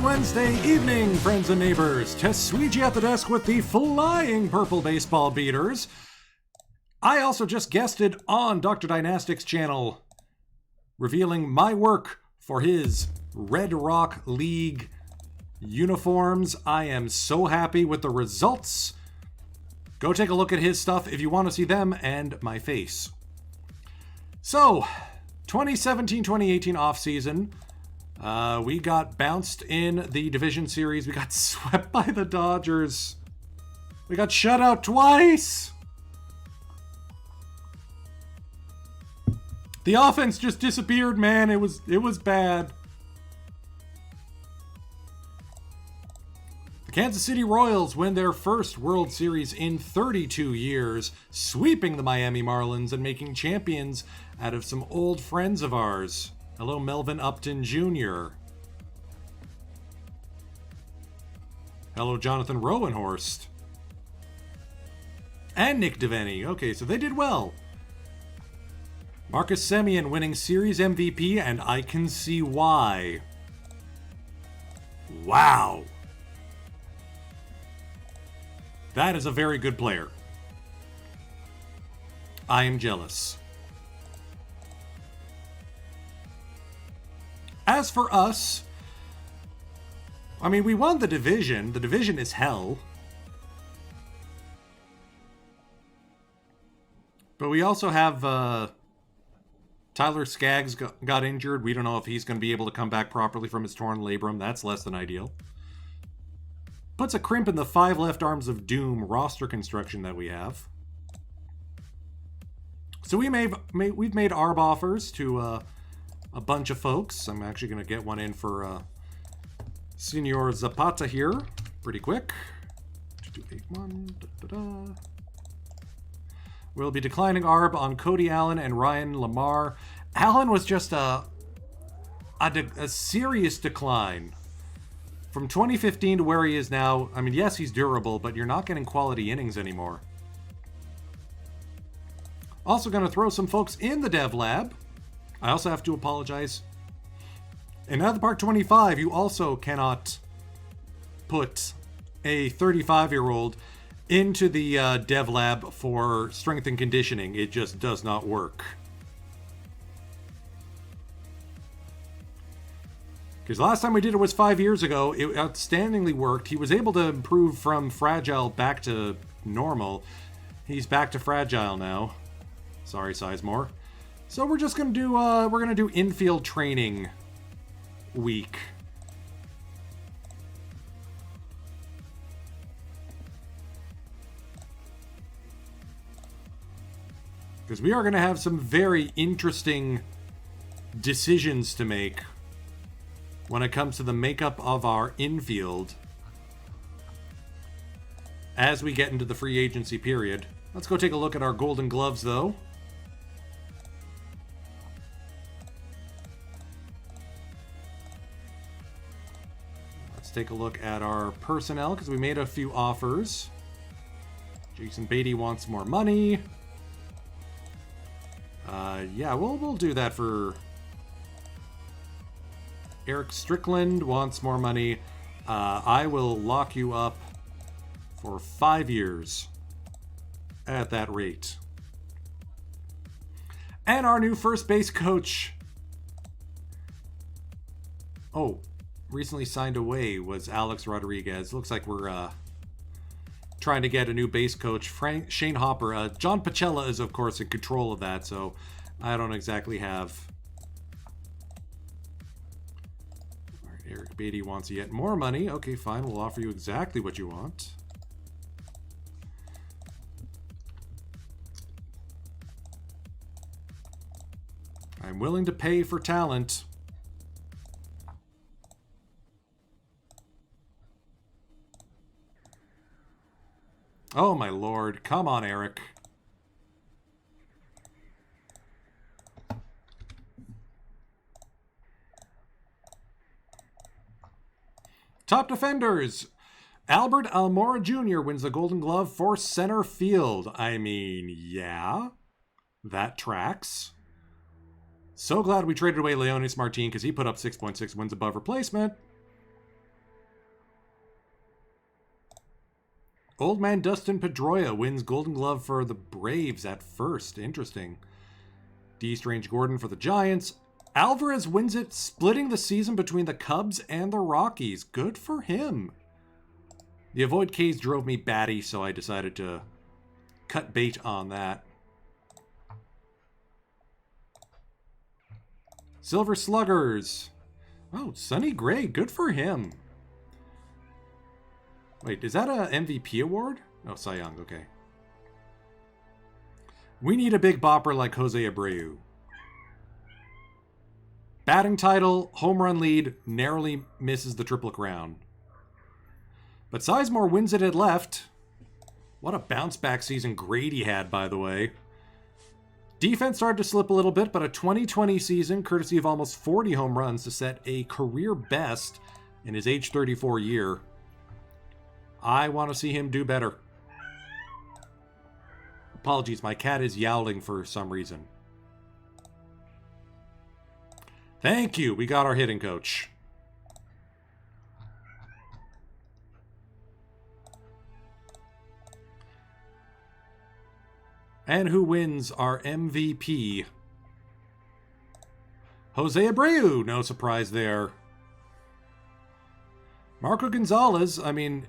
Wednesday evening, friends and neighbors. Tesuiji at the desk with the flying purple baseball beaters. I also just guested on Dr. Dynastic's channel, revealing my work for his Red Rock League uniforms. I am so happy with the results. Go take a look at his stuff if you want to see them and my face. So, 2017-2018 offseason. We got bounced in the division series. We got swept by the Dodgers. We got shut out twice. The offense just disappeared, man. It was bad. The Kansas City Royals win their first World Series in 32 years, sweeping the Miami Marlins and making champions out of some old friends of ours. Hello, Melvin Upton Jr. Hello, Jonathan Rowenhorst. And Nick Devaney. Okay, so they did well. Marcus Semien winning Series MVP, and I can see why. Wow. That is a very good player. I am jealous. As for us, I mean, we won the division. The division is hell. But we also have Tyler Skaggs got injured. We don't know if he's going to be able to come back properly from his torn labrum. That's less than ideal. Puts a crimp in the 5 left arms of doom roster construction that we have. So we've made ARB offers to a bunch of folks. I'm actually going to get one in for Senor Zapata here pretty quick. 2281. We'll be declining ARB on Cody Allen and Ryan Lamar. Allen was just a serious decline. From 2015 to where he is now, I mean, yes, he's durable, but you're not getting quality innings anymore. Also going to throw some folks in the dev lab. I also have to apologize. In Out of the Park 25, you also cannot put a 35-year-old into the dev lab for strength and conditioning. It just does not work. Because last time we did it was 5 years ago. It outstandingly worked. He was able to improve from fragile back to normal. He's back to fragile now. Sorry, Sizemore. So we're just gonna do infield training week. Because we are going to have some very interesting decisions to make when it comes to the makeup of our infield as we get into the free agency period. Let's go take a look at our Golden Gloves, though. Let's take a look at our personnel, because we made a few offers. Jason Beatty wants more money. Yeah, we'll do that for... Eric Strickland wants more money. I will lock you up for 5 years at that rate. And our new first base coach. Oh, recently signed away was Alex Rodriguez. Looks like we're trying to get a new base coach. Shane Hopper. John Pacella is, of course, in control of that, so I don't exactly have... All right, Eric Beatty wants yet more money. Okay, fine. We'll offer you exactly what you want. I'm willing to pay for talent. Oh, my lord. Come on, Eric. Top defenders. Albert Almora Jr. wins the Golden Glove for center field. I mean, yeah. That tracks. So glad we traded away Leonis Martin because he put up 6.6 wins above replacement. Old man Dustin Pedroia wins Golden Glove for the Braves at first. Interesting. D. Strange Gordon for the Giants. Alvarez wins it, splitting the season between the Cubs and the Rockies. Good for him. The avoid Ks drove me batty, so I decided to cut bait on that. Silver Sluggers. Oh, Sonny Gray. Good for him. Wait, is that a MVP award? Oh, Cy Young. Okay. We need a big bopper like Jose Abreu. Batting title, home run lead, narrowly misses the Triple Crown. But Sizemore wins it at left. What a bounce back season Grady had, by the way. Defense started to slip a little bit, but a 2020 season, courtesy of almost 40 home runs to set a career best in his age 34 year. I want to see him do better. Apologies, my cat is yowling for some reason. Thank you, we got our hitting coach. And who wins our MVP? Jose Abreu, no surprise there. Marco Gonzalez, I mean,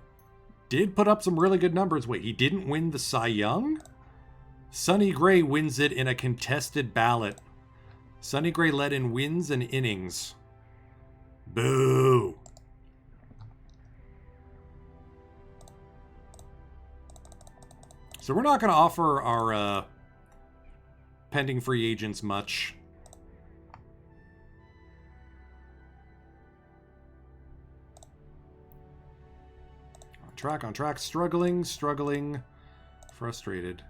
did put up some really good numbers. Wait, he didn't win the Cy Young? Sonny Gray wins it in a contested ballot. Sonny Gray led in wins and innings. Boo! So we're not going to offer our pending free agents much. On track, struggling, frustrated.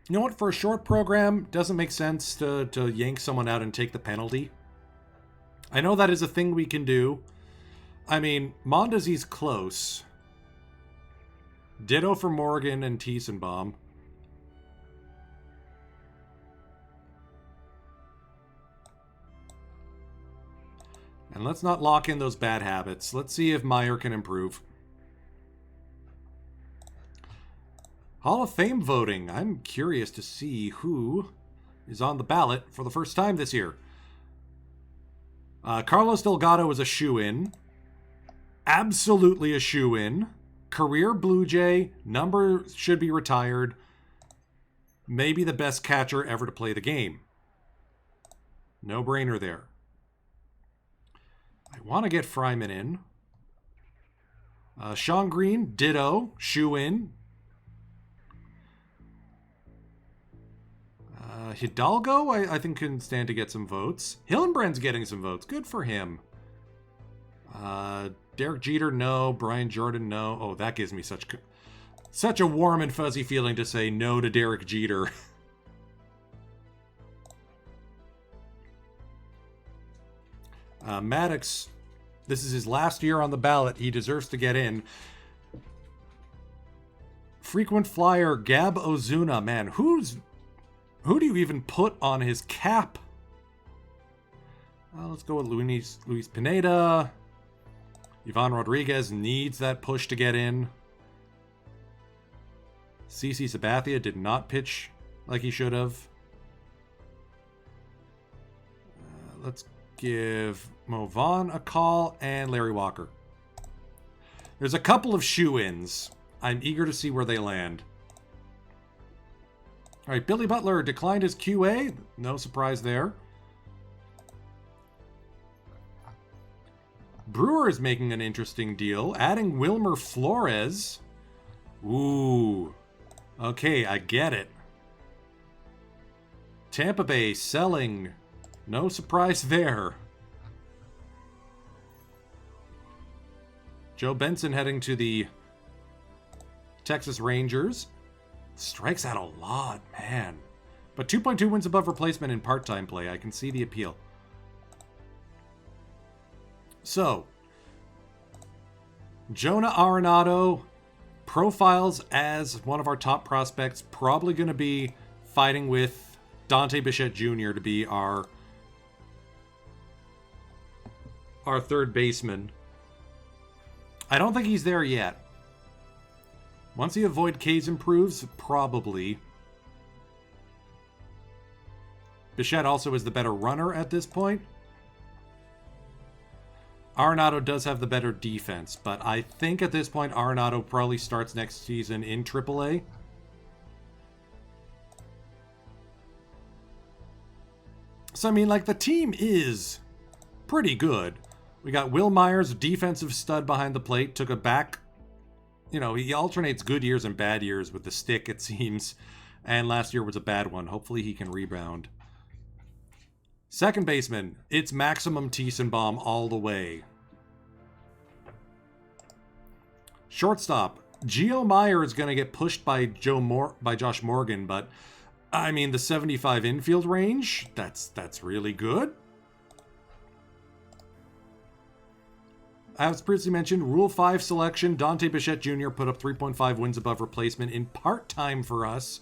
You know what? For a short program, doesn't make sense to yank someone out and take the penalty. I know that is a thing we can do. I mean, Mondesi's close. Ditto for Morgan and Tiesenbaum. And let's not lock in those bad habits. Let's see if Meyer can improve. Hall of Fame voting. I'm curious to see who is on the ballot for the first time this year. Carlos Delgado is a shoo-in. Absolutely a shoo-in. Career Blue Jay. Number should be retired. Maybe the best catcher ever to play the game. No brainer there. I want to get Fryman in. Sean Green, ditto, shoo-in. Hidalgo, I think, can stand to get some votes. Hillenbrand's getting some votes. Good for him. Derek Jeter, no. Brian Jordan, no. Oh, that gives me such a warm and fuzzy feeling to say no to Derek Jeter. Maddox, this is his last year on the ballot. He deserves to get in. Frequent flyer, Gab Ozuna. Man, who do you even put on his cap? Let's go with Luis Pineda. Ivan Rodriguez needs that push to get in. CC Sabathia did not pitch like he should have. Let's give Mo Vaughn a call and Larry Walker. There's a couple of shoo-ins. I'm eager to see where they land. All right, Billy Butler declined his QA. No surprise there. Brewer is making an interesting deal, adding Wilmer Flores. Ooh. Okay, I get it. Tampa Bay selling. No surprise there. Joe Benson heading to the Texas Rangers. Strikes out a lot, man. But 2.2 wins above replacement in part-time play. I can see the appeal. So, Jonah Arenado profiles as one of our top prospects. Probably going to be fighting with Dante Bichette Jr. to be our our third baseman. I don't think he's there yet. Once the avoid Ks improves, probably. Bichette also is the better runner at this point. Arenado does have the better defense, but I think at this point Arenado probably starts next season in AAA. So, I mean, like, the team is pretty good. We got Will Myers, defensive stud behind the plate, took a back. You know, he alternates good years and bad years with the stick, it seems. And last year was a bad one. Hopefully he can rebound. Second baseman, it's Maximum Tiesenbaum all the way. Shortstop, Gio Meyer is going to get pushed by Josh Morgan, but I mean, the 75 infield range, that's really good. As previously mentioned, Rule 5 selection, Dante Bichette Jr. put up 3.5 wins above replacement in part-time for us.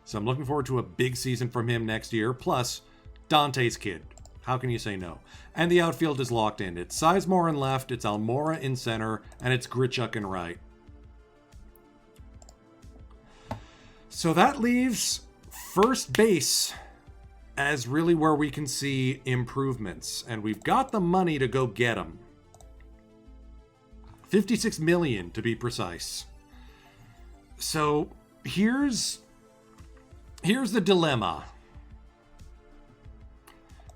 So I'm looking forward to a big season from him next year. Plus, Dante's kid. How can you say no? And the outfield is locked in. It's Sizemore in left, it's Almora in center, and it's Grichuk in right. So that leaves first base as really where we can see improvements. And we've got the money to go get them. $56 million to be precise. So here's the dilemma.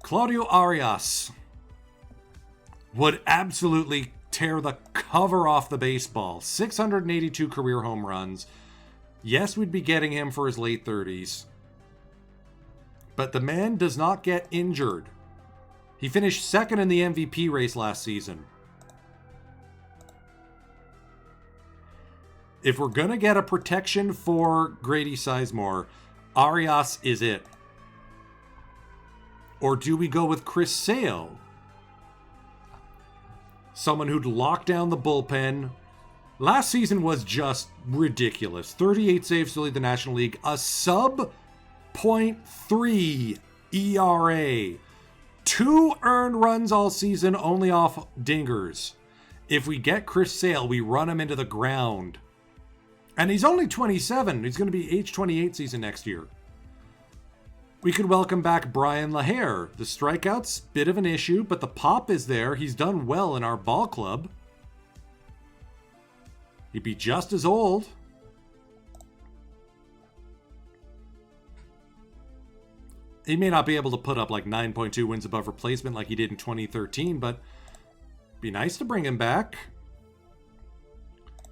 Claudio Arias would absolutely tear the cover off the baseball. 682 career home runs. Yes, we'd be getting him for his late 30s. But the man does not get injured. He finished second in the MVP race last season. If we're going to get a protection for Grady Sizemore, Arias is it. Or do we go with Chris Sale? Someone who'd lock down the bullpen. Last season was just ridiculous. 38 saves to lead the National League. A sub .3 ERA. 2 earned runs all season, only off dingers. If we get Chris Sale, we run him into the ground. And he's only 27. He's going to be age 28 season next year. We could welcome back Brian LaHare. The strikeouts, bit of an issue, but the pop is there. He's done well in our ball club. He'd be just as old. He may not be able to put up like 9.2 wins above replacement like he did in 2013, but it'd be nice to bring him back.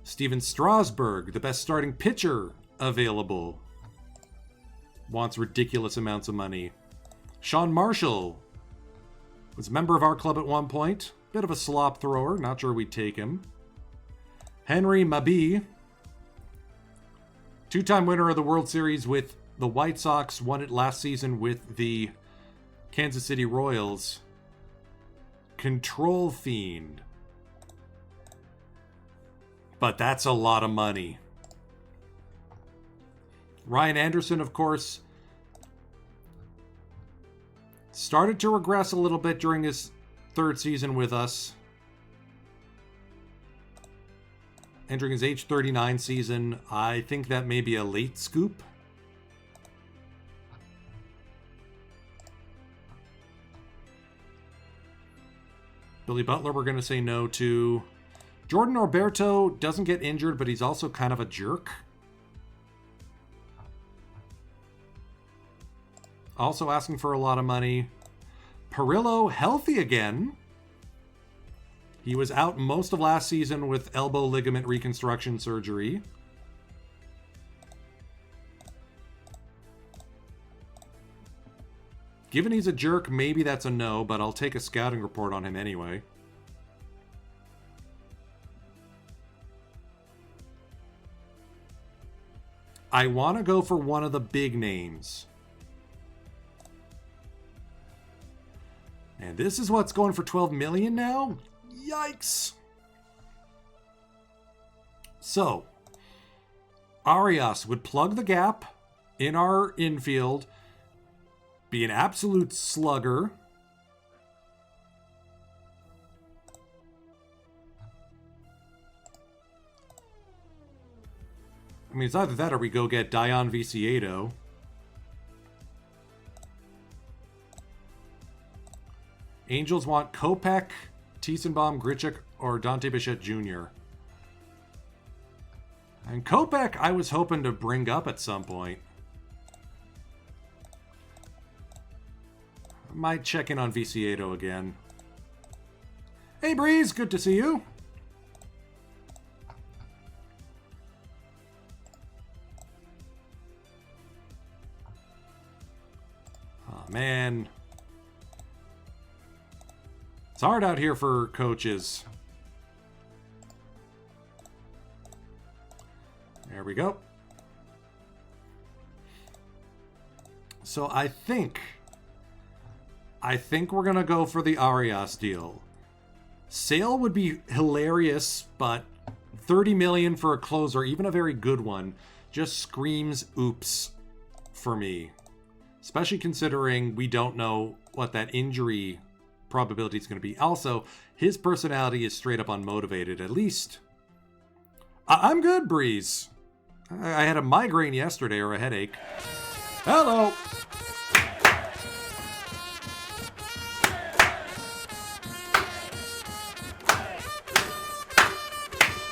Steven Strasburg, the best starting pitcher available. Wants ridiculous amounts of money. Sean Marshall was a member of our club at one point. Bit of a slop thrower. Not sure we'd take him. Henry Mabi. 2-time winner of the World Series with the White Sox. Won it last season with the Kansas City Royals. Control fiend. But that's a lot of money. Ryan Anderson, of course, started to regress a little bit during his third season with us. Entering his age 39 season, I think that may be a late scoop. Billy Butler, we're going to say no to. Jordan Norberto doesn't get injured, but he's also kind of a jerk. Also asking for a lot of money. Perillo, healthy again. He was out most of last season with elbow ligament reconstruction surgery. Given he's a jerk, maybe that's a no, but I'll take a scouting report on him anyway. I want to go for one of the big names. And this is what's going for $12 million now? Yikes! So, Arias would plug the gap in our infield, be an absolute slugger. I mean, it's either that or we go get Dion Viciedo. Angels want Kopech, Tiesenbaum, Grichuk, or Dante Bichette Jr. And Kopech, I was hoping to bring up at some point. I might check in on Viciedo again. Hey, Breeze, good to see you. Oh, man. It's hard out here for coaches. There we go. So I think we're going to go for the Arias deal. Sale would be hilarious, but 30 million for a closer, even a very good one, just screams oops for me. Especially considering we don't know what that injury probability is going to be. Also, his personality is straight up unmotivated, at least. I'm good, Breeze. I had a migraine yesterday, or a headache. Hello!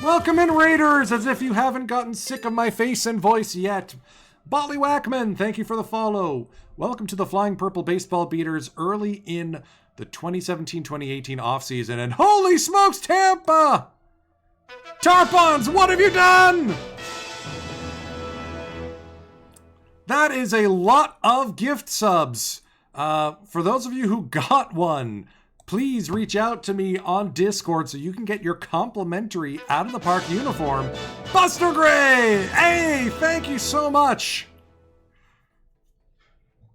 Welcome in, Raiders, as if you haven't gotten sick of my face and voice yet. Bolly Wackman, thank you for the follow. Welcome to the Flying Purple Baseball Beaters early in the 2017-2018 offseason. And holy smokes, Tampa! Tarpons, what have you done? That is a lot of gift subs. For those of you who got one, please reach out to me on Discord so you can get your complimentary Out of the Park uniform. Buster Gray! Hey, thank you so much.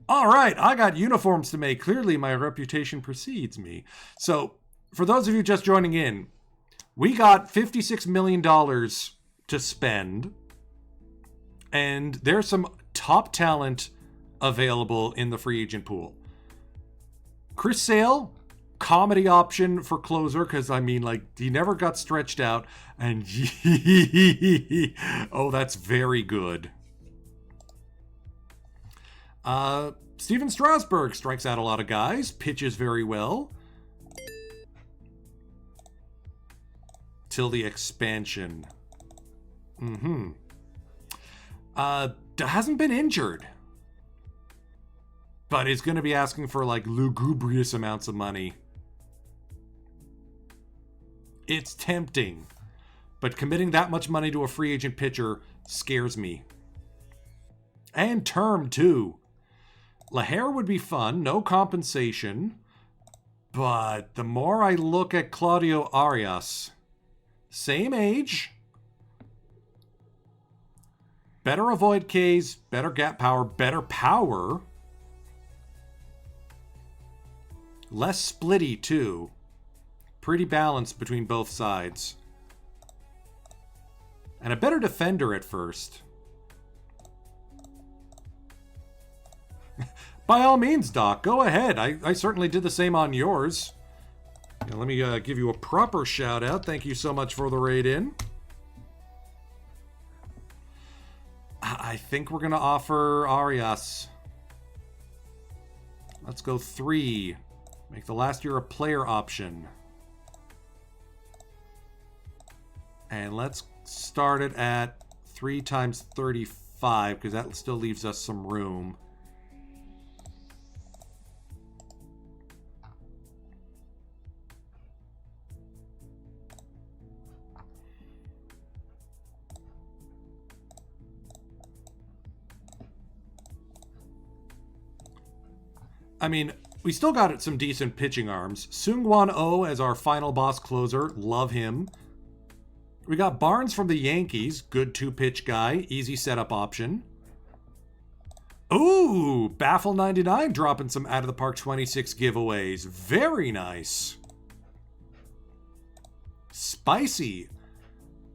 All right, I got uniforms to make. Clearly, my reputation precedes me. So, for those of you just joining in, we got $56 million to spend. And there's some top talent available in the free agent pool. Chris Sale, comedy option for closer, because I mean, like, he never got stretched out. And oh, that's very good. Steven Strasburg strikes out a lot of guys, pitches very well. Till the expansion. Hasn't been injured. But is going to be asking for, like, lugubrious amounts of money. It's tempting. But committing that much money to a free agent pitcher scares me. And term, too. Laher would be fun, no compensation. But the more I look at Claudio Arias, same age, better avoid Ks, better gap power, better power, less splitty too. Pretty balanced between both sides. And a better defender at first. By all means, Doc, go ahead. I certainly did the same on yours. Now, let me give you a proper shout out. Thank you so much for the raid in. I think we're going to offer Arias. Let's go 3. Make the last year a player option. And let's start it at 3 times 35, because that still leaves us some room. I mean, we still got some decent pitching arms. Seung-Hwan Oh as our final boss closer. Love him. We got Barnes from the Yankees. Good 2-pitch guy. Easy setup option. Ooh, Baffle99 dropping some Out of the Park 26 giveaways. Very nice. Spicy.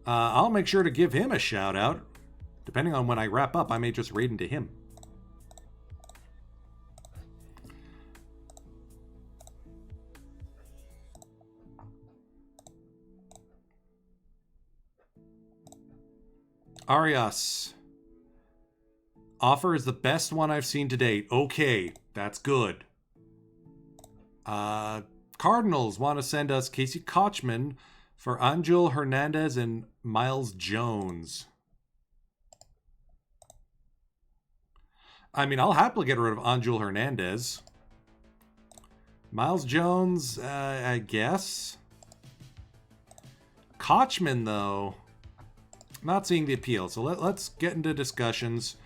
I'll make sure to give him a shout out. Depending on when I wrap up, I may just raid into him. Arias. Offer is the best one I've seen to date. Okay, that's good. Cardinals want to send us Casey Kochman for Angel Hernandez and Miles Jones. I mean, I'll happily get rid of Angel Hernandez. Miles Jones, I guess. Kochman, though, not seeing the appeal. So let's get into discussions.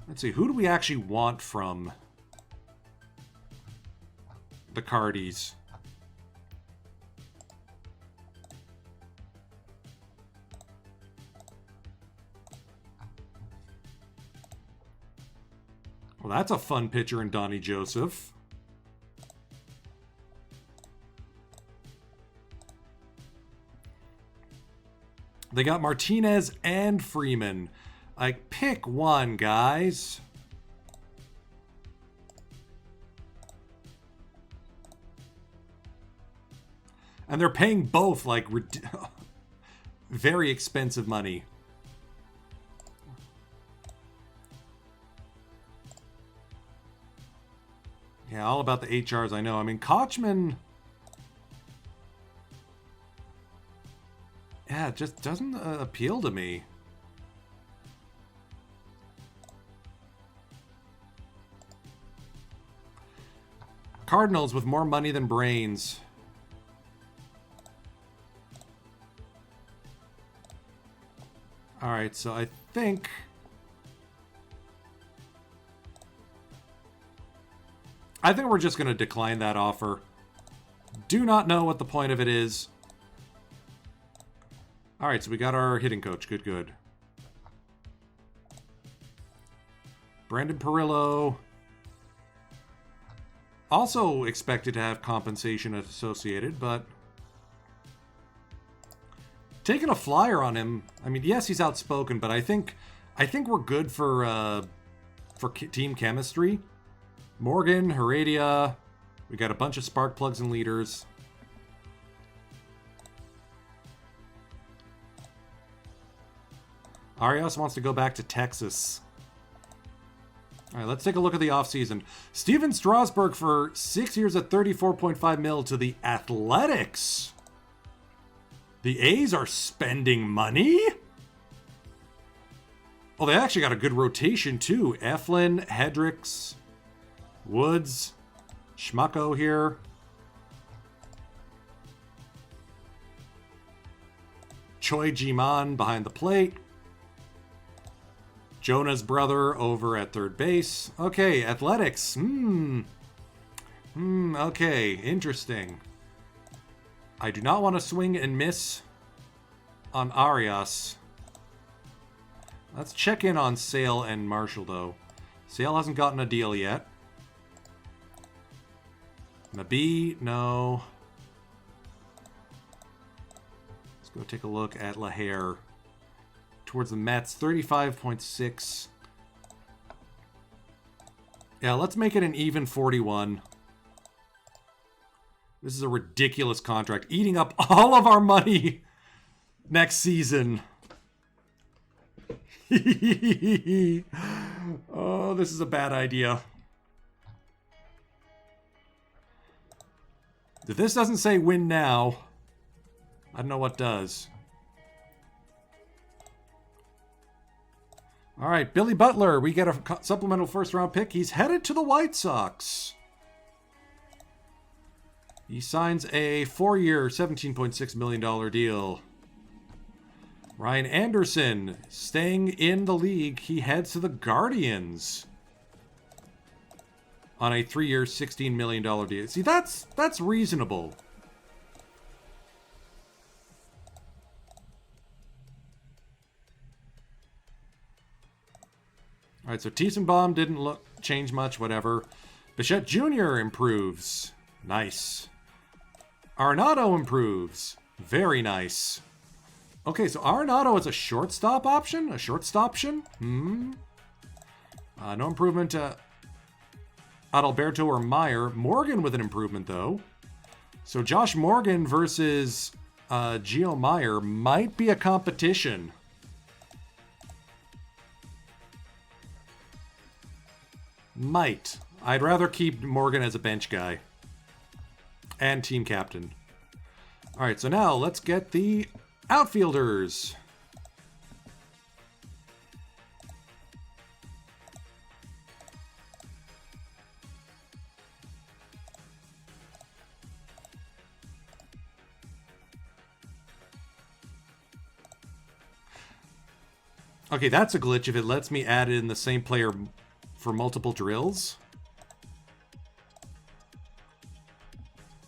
Let's see, who do we actually want from the Cardies? Well, that's a fun pitcher in Donnie Joseph. They got Martinez and Freeman. Like, pick one, guys. And they're paying both, like, very expensive money. Yeah, all about the HRs, I know. I mean, Kochman... Yeah, it just doesn't appeal to me. Cardinals with more money than brains. Alright, so I think... we're just going to decline that offer. Do not know what the point of it is. Alright, so we got our hitting coach. Good, good. Brandon Perillo. Also expected to have compensation associated, but... taking a flyer on him. I mean, yes, he's outspoken, but I think we're good for team chemistry. Morgan, Heredia. We got a bunch of spark plugs and leaders. Arias wants to go back to Texas. All right, let's take a look at the offseason. Steven Strasburg for 6 years at $34.5 million to the Athletics. The A's are spending money? Oh, they actually got a good rotation, too. Eflin, Hendricks, Woods, Schmucko here. Choi Ji-man behind the plate. Jonah's brother over at third base. Okay, Athletics. Okay, interesting. I do not want to swing and miss on Arias. Let's check in on Sale and Marshall, though. Sale hasn't gotten a deal yet. Mabi, no. Let's go take a look at LaHare. Towards the Mets, 35.6. Yeah, let's make it an even 41. This is a ridiculous contract, eating up all of our money next season. Oh, this is a bad idea. If this doesn't say win now, I don't know what does. All right, Billy Butler, we get a supplemental first-round pick. He's headed to the White Sox. He signs a 4-year, $17.6 million deal. Ryan Anderson, staying in the league, he heads to the Guardians on a 3-year, $16 million deal. See, that's reasonable. All right, so Tiesenbaum didn't change much, whatever. Bichette Jr. improves. Nice. Arenado improves. Very nice. Okay, so Arenado is a shortstop option? A shortstoption? No improvement to Adalberto or Meyer. Morgan with an improvement, though. So Josh Morgan versus Gio Meyer might be a competition. Might. I'd rather keep Morgan as a bench guy. And team captain. Alright, so now let's get the outfielders. Okay, that's a glitch if it lets me add in the same player for multiple drills.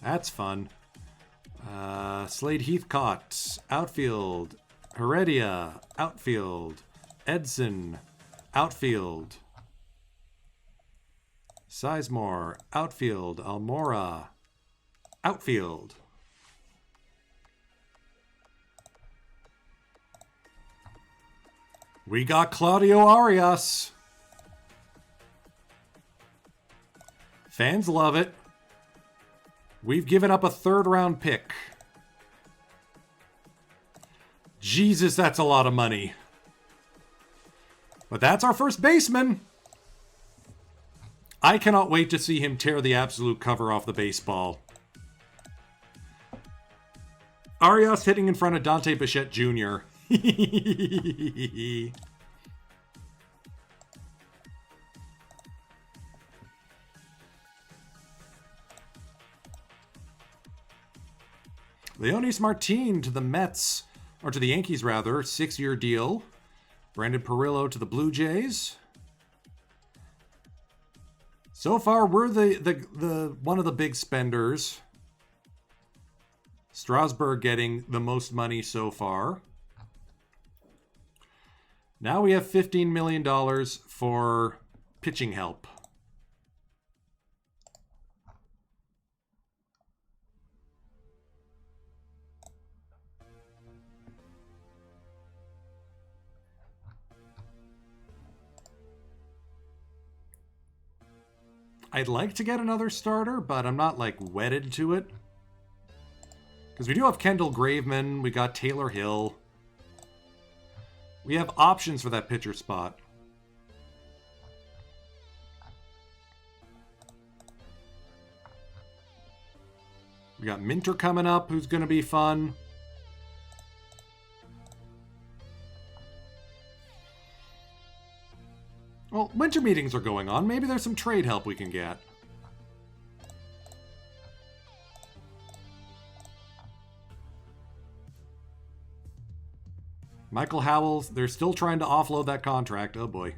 That's fun. Slade Heathcott, outfield. Heredia, outfield. Edson, outfield. Sizemore, outfield. Almora, outfield. We got Claudio Arias. Fans love it. We've given up a third-round pick. Jesus, that's a lot of money. But that's our first baseman. I cannot wait to see him tear the absolute cover off the baseball. Arias hitting in front of Dante Bichette Jr. Leonis Martin to the Mets, or to the Yankees rather, 6-year deal. Brandon Perillo to the Blue Jays. So far, we're the one of the big spenders. Strasburg getting the most money so far. Now we have $15 million for pitching help. I'd like to get another starter, but I'm not, like, wedded to it. Because we do have Kendall Graveman, we got Taylor Hill. We have options for that pitcher spot. We got Minter coming up, who's going to be fun. Well, winter meetings are going on. Maybe there's some trade help we can get. Michael Howells, they're still trying to offload that contract. Oh boy.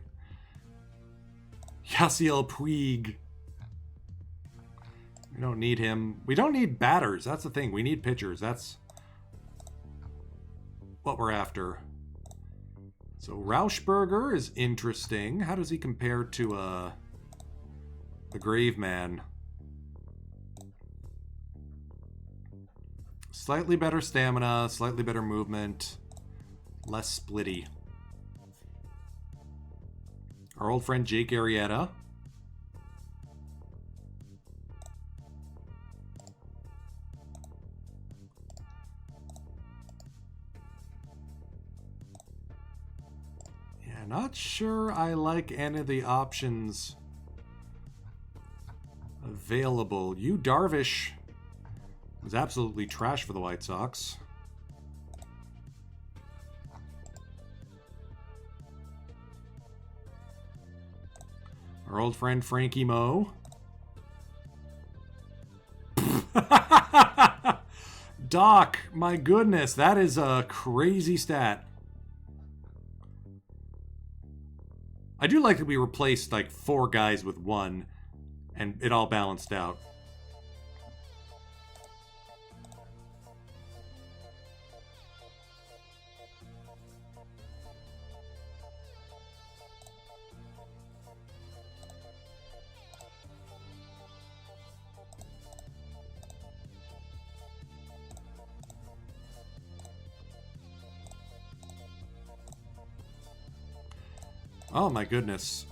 Yasiel Puig. We don't need him. We don't need batters. That's the thing. We need pitchers. That's what we're after. So Rauschberger is interesting. How does he compare to the Graveman? Slightly better stamina, slightly better movement, less splitty. Our old friend Jake Arrieta. Not sure I like any of the options available. Yu Darvish was absolutely trash for the White Sox. Our old friend Frankie Moe. Doc, my goodness, that is a crazy stat. I do like that we replaced like 4 guys with 1, and it all balanced out. Oh my goodness.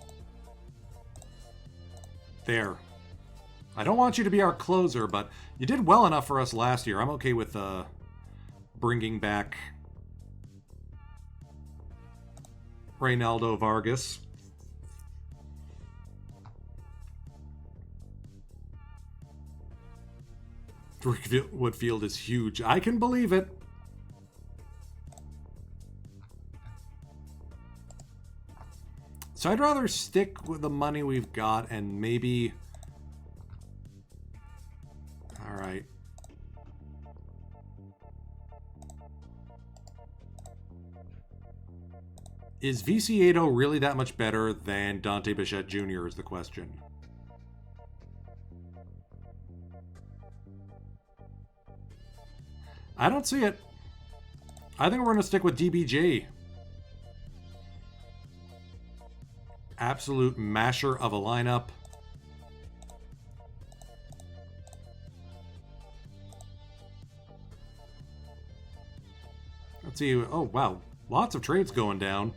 There. I don't want you to be our closer, but you did well enough for us last year. I'm okay with bringing back Reynaldo Vargas. Driftwood Field is huge. I can believe it. So I'd rather stick with the money we've got and maybe... Alright. Is VC8O really that much better than Dante Bichette Jr. is the question. I don't see it. I think we're going to stick with DBJ. Absolute masher of a lineup. Let's see. Oh, wow. Lots of trades going down.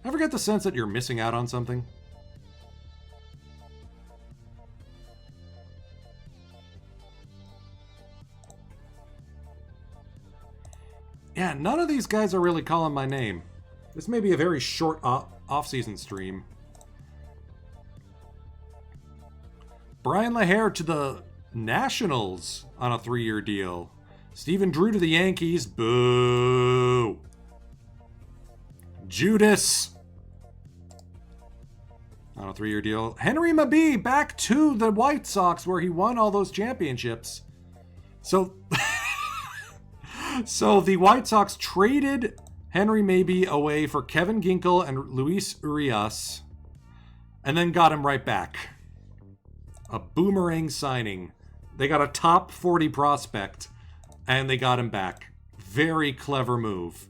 Ever get the sense that you're missing out on something? Yeah, none of these guys are really calling my name. This may be a very short off-season stream. Brian LaHare to the Nationals on a 3-year deal. Stephen Drew to the Yankees. Boo. Judas on a 3-year deal. Henry Mabee back to the White Sox where he won all those championships. So, so the White Sox traded Henry Mabee away for Kevin Ginkel and Luis Urias, and then got him right back. A boomerang signing. They got a top 40 prospect, and they got him back. Very clever move.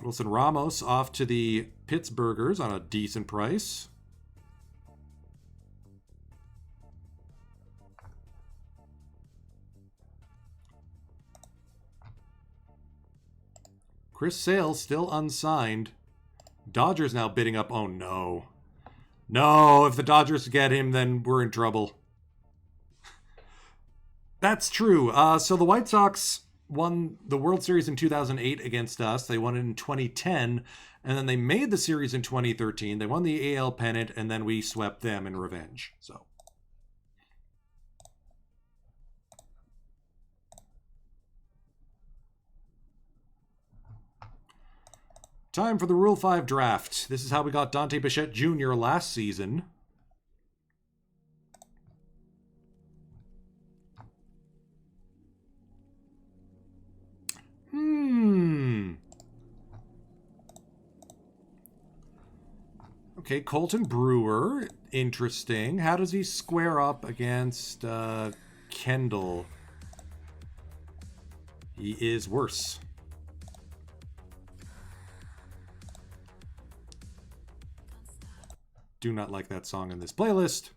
Wilson Ramos off to the Pittsburghers on a decent price. Chris Sale still unsigned. Dodgers now bidding up. Oh no. No, if the Dodgers get him, then we're in trouble. That's true. So the White Sox won the World Series in 2008 against us. They won it in 2010, and then they made the series in 2013. They won the AL pennant, and then we swept them in revenge. So time for the Rule 5 draft. This is how we got Dante Bichette Jr. last season. Okay, Colton Brewer. Interesting. How does he square up against Kendall? He is worse. Do not like that song in this playlist.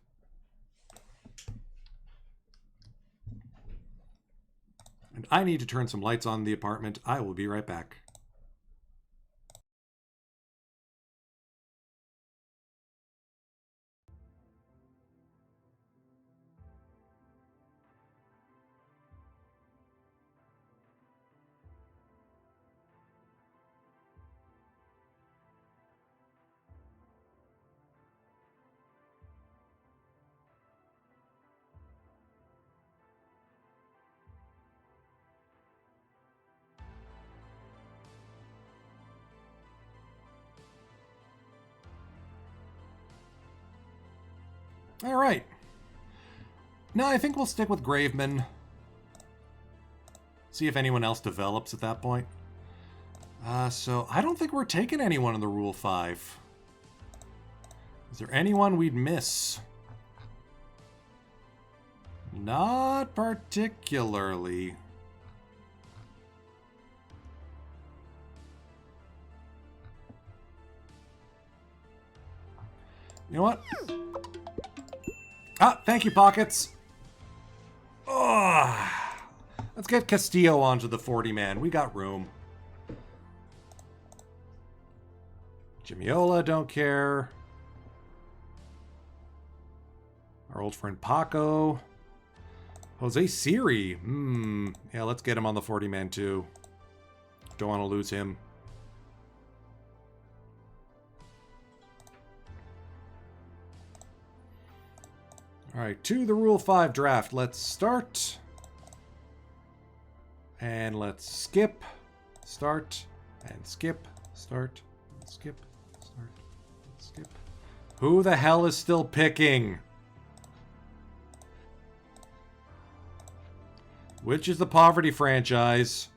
And I need to turn some lights on in the apartment. I will be right back. All right. No, I think we'll stick with Graveman. See if anyone else develops at that point. So I don't think we're taking anyone in the Rule 5. Is there anyone we'd miss? Not particularly. You know what? Ah, thank you, Pockets. Oh, let's get Castillo onto the 40-man. We got room. Jimiola, don't care. Our old friend Paco. Jose Siri. Yeah, let's get him on the 40-man too. Don't want to lose him. All right, to the Rule 5 draft. Let's start. And let's skip. Start. And skip. Start. Skip. Start. Skip. Who the hell is still picking? Which is the poverty franchise?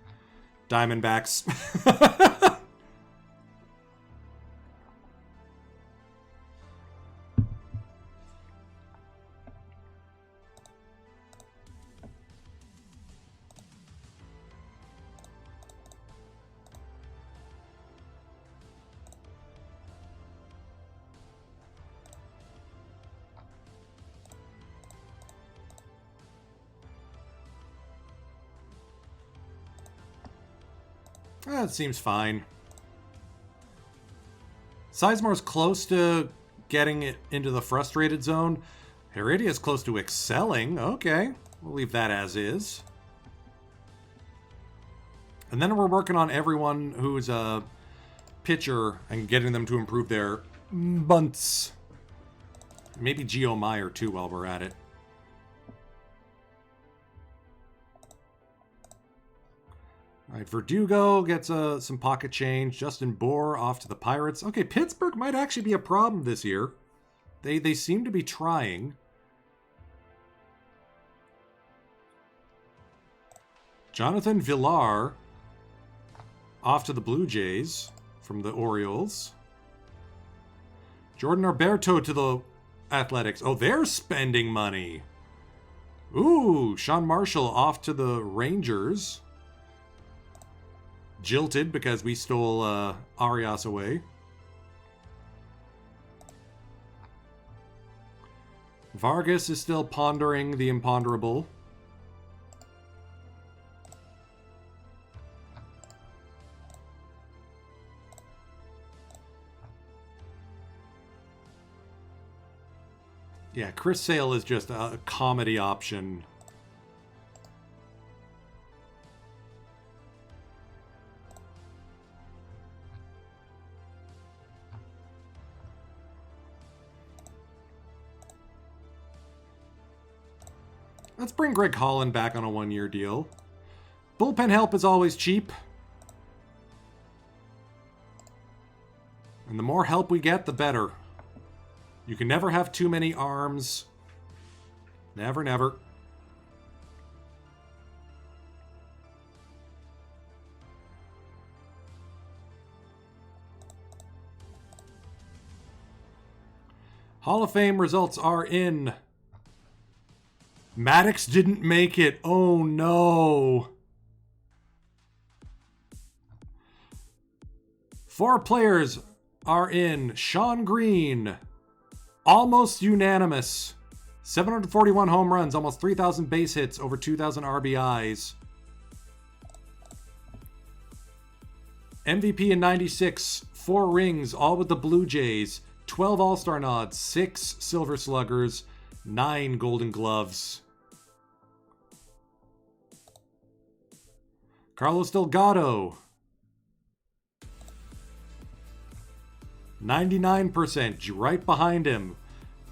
Diamondbacks. That seems fine. Sizemore's close to getting it into the frustrated zone. Heredia's close to excelling. Okay, we'll leave that as is. And then we're working on everyone who's a pitcher and getting them to improve their bunts. Maybe Gio Meyer too while we're at it. All right, Verdugo gets some pocket change. Justin Bohr off to the Pirates. Okay, Pittsburgh might actually be a problem this year. They seem to be trying. Jonathan Villar off to the Blue Jays from the Orioles. Jordan Alberto to the Athletics. Oh, they're spending money. Ooh, Sean Marshall off to the Rangers. Jilted because we stole Arias away. Vargas is still pondering the imponderable. Yeah, Chris Sale is just a comedy option. Let's bring Greg Holland back on a one-year deal. Bullpen help is always cheap. And the more help we get, the better. You can never have too many arms. Never, never. Hall of Fame results are in. Maddox didn't make it. Oh, no. 4 players are in. Sean Green. Almost unanimous. 741 home runs, almost 3,000 base hits, over 2,000 RBIs. MVP in 96, 4 rings, all with the Blue Jays. 12 All-Star nods, 6 Silver Sluggers, 9 Golden Gloves. Carlos Delgado. 99%, right behind him.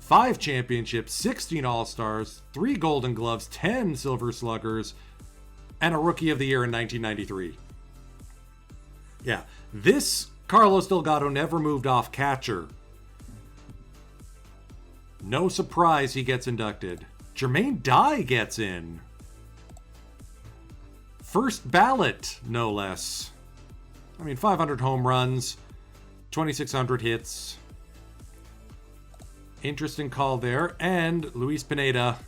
5 championships, 16 All-Stars, 3 Golden Gloves, 10 Silver Sluggers, and a Rookie of the Year in 1993. Yeah, this Carlos Delgado never moved off catcher. No surprise he gets inducted. Jermaine Dye gets in. First ballot, no less. I mean, 500 home runs, 2,600 hits. Interesting call there. And Luis Pineda.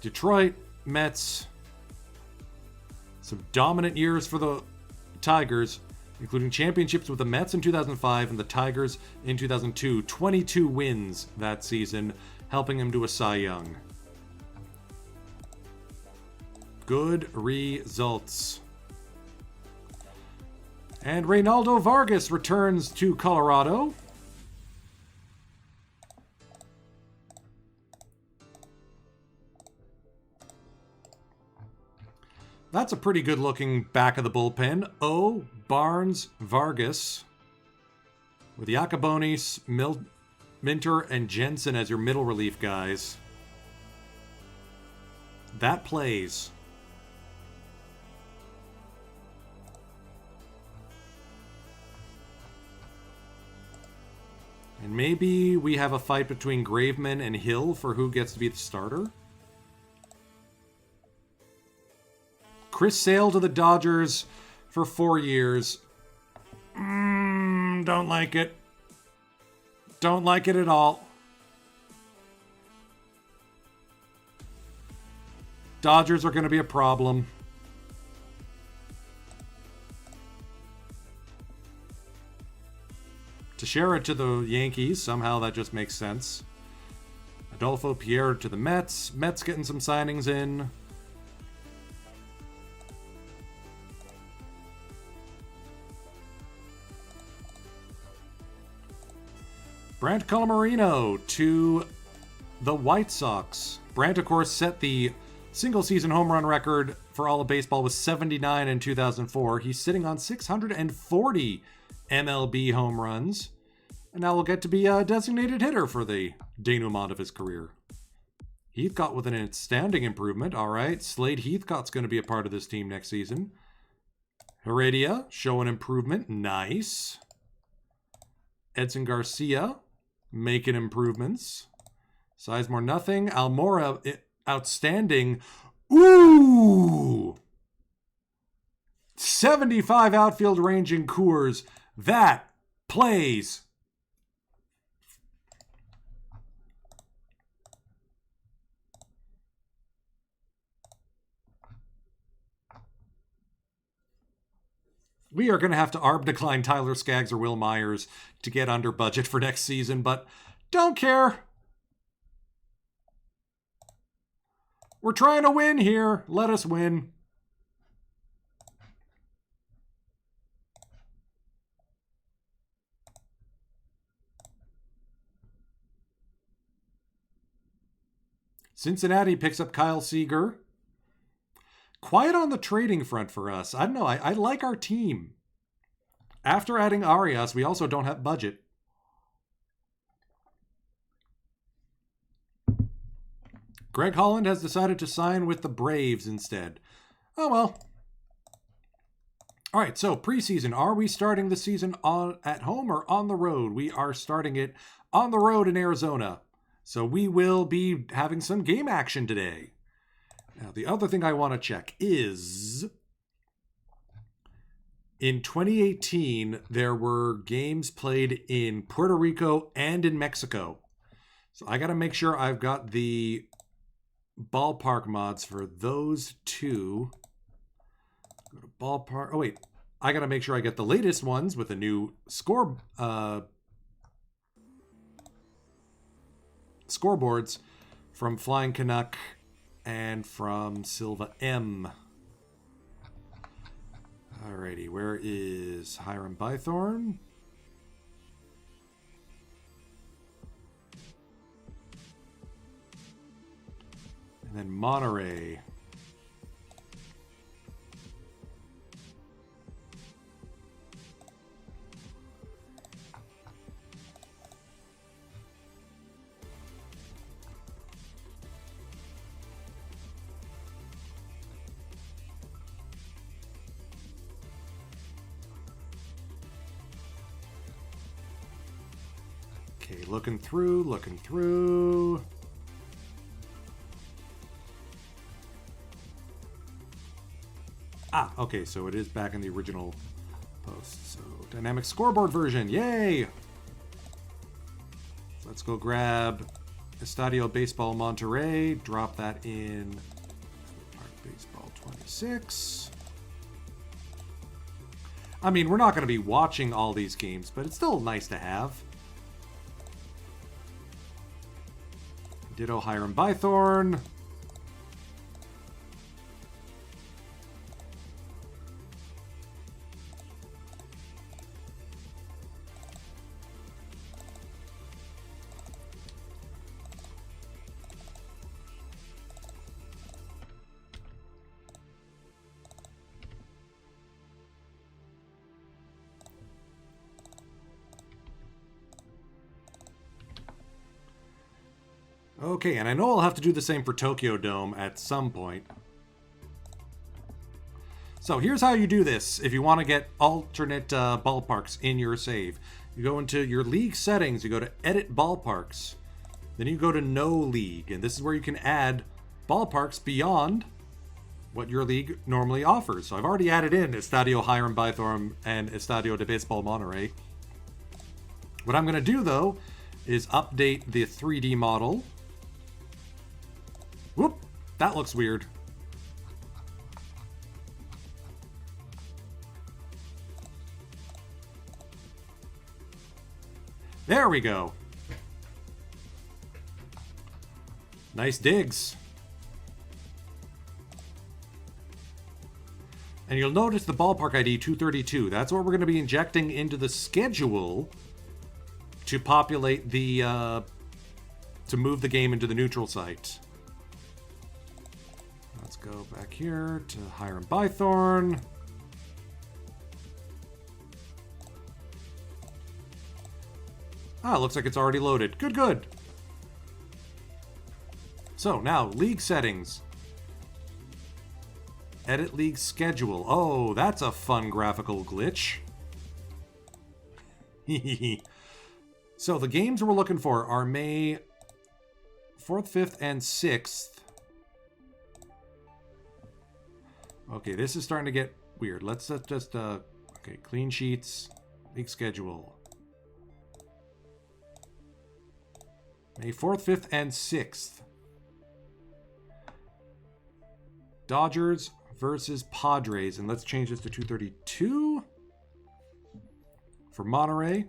Detroit, Mets. Some dominant years for the Tigers, including championships with the Mets in 2005 and the Tigers in 2002. 22 wins that season, helping him to a Cy Young. Good results. And Reynaldo Vargas returns to Colorado. That's a pretty good looking back of the bullpen. Barnes, Vargas. With Yacobonis, Minter and Jensen as your middle relief guys. That plays. And maybe we have a fight between Graveman and Hill for who gets to be the starter. Chris Sale to the Dodgers for 4 years. Don't like it. Don't like it at all. Dodgers are going to be a problem. Teixeira to the Yankees. Somehow that just makes sense. Adolfo Pierre to the Mets. Mets getting some signings in. Brandt Colomarino to the White Sox. Brandt, of course, set the single-season home run record for all of baseball with 79 in 2004. He's sitting on 640 MLB home runs. And now we'll get to be a designated hitter for the denouement of his career. Heathcott with an outstanding improvement. All right, Slade Heathcott's going to be a part of this team next season. Heredia, showing improvement. Nice. Edson Garcia, making improvements. Sizemore, nothing. Almora, outstanding. Ooh! 75 outfield range in Coors. That plays. We are going to have to ARB decline Tyler Skaggs or Will Myers to get under budget for next season, but don't care. We're trying to win here. Let us win. Cincinnati picks up Kyle Seager. Quiet on the trading front for us. I don't know. I like our team. After adding Arias, we also don't have budget. Greg Holland has decided to sign with the Braves instead. Oh, well. All right, so preseason. Are we starting the season at home or on the road? We are starting it on the road in Arizona. So we will be having some game action today. Now, the other thing I want to check is in 2018, there were games played in Puerto Rico and in Mexico. So I got to make sure I've got the ballpark mods for those two. Go to ballpark. Oh, wait. I got to make sure I get the latest ones with the new scoreboards from Flying Canuck and from Silva M. Alrighty, where is Hiram Bythorn? And then Monterey. Okay, looking through. Ah, okay, so it is back in the original post. So, dynamic scoreboard version, yay! Let's go grab Estadio Baseball Monterrey, drop that in Park Baseball 26. I mean, we're not going to be watching all these games, but it's still nice to have. Ditto Hiram Bythorn. Okay, and I know I'll have to do the same for Tokyo Dome at some point. So here's how you do this if you want to get alternate ballparks in your save. You go into your league settings, you go to Edit Ballparks, then you go to No League, and this is where you can add ballparks beyond what your league normally offers. So I've already added in Estadio Hiram Bythorn and Estadio de Baseball Monterrey. What I'm going to do, though, is update the 3D model. Whoop! That looks weird. There we go. Nice digs. And you'll notice the ballpark ID 232. That's what we're going to be injecting into the schedule to populate the, to move the game into the neutral site. Let's go back here to Hiram Bythorn. Ah, looks like it's already loaded. Good, good. So now, league settings. Edit league schedule. Oh, that's a fun graphical glitch. So the games we're looking for are May 4th, 5th, and 6th. Okay, this is starting to get weird. Let's just, okay, clean sheets, league schedule. May 4th, 5th, and 6th. Dodgers versus Padres. And let's change this to 232 for Monterey.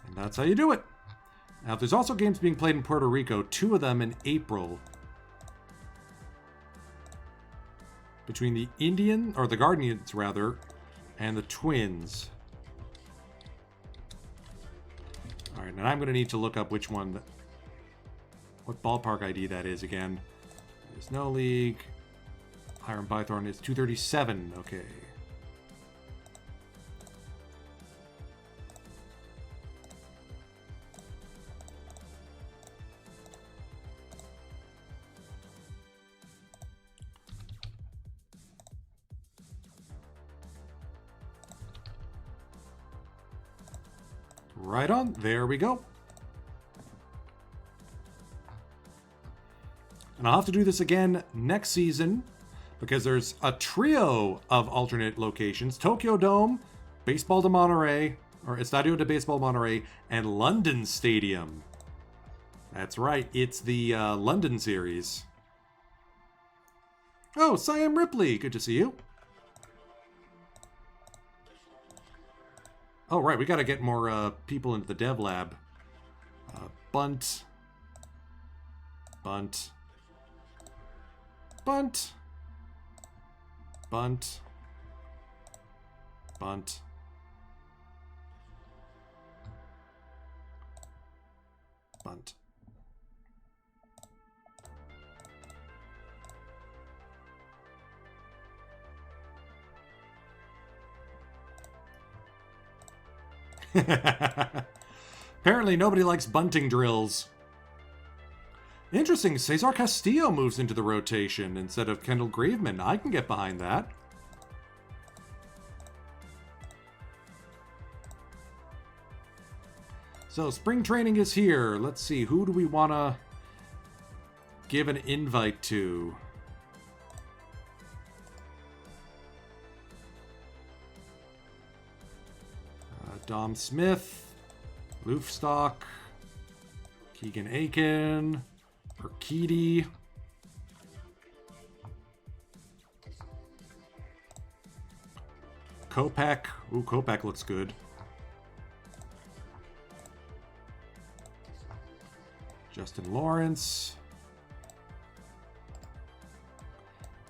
And that's how you do it. Now, there's also games being played in Puerto Rico, 2 of them in April. Between the the Guardians rather, and the Twins. Alright, and I'm going to need to look up which one, what ballpark ID that is again. There's no league. Hiram Bythorn is 237, okay. Right on. There we go. And I'll have to do this again next season because there's a trio of alternate locations. Tokyo Dome, Baseball de Monterrey, or Estadio de Baseball Monterrey, and London Stadium. That's right. It's the London series. Oh, Siam Ripley. Good to see you. Oh, right, we got to get more people into the dev lab. Bunt. Bunt. Bunt. Bunt. Bunt. Bunt. Apparently nobody likes bunting drills. Interesting, Cesar Castillo moves into the rotation instead of Kendall Graveman. I can get behind that. So spring training is here. Let's see, who do we want to give an invite to? Dom Smith, Loofstock, Keegan Aiken, Urquidy. Kopech. Ooh, Kopech looks good. Justin Lawrence.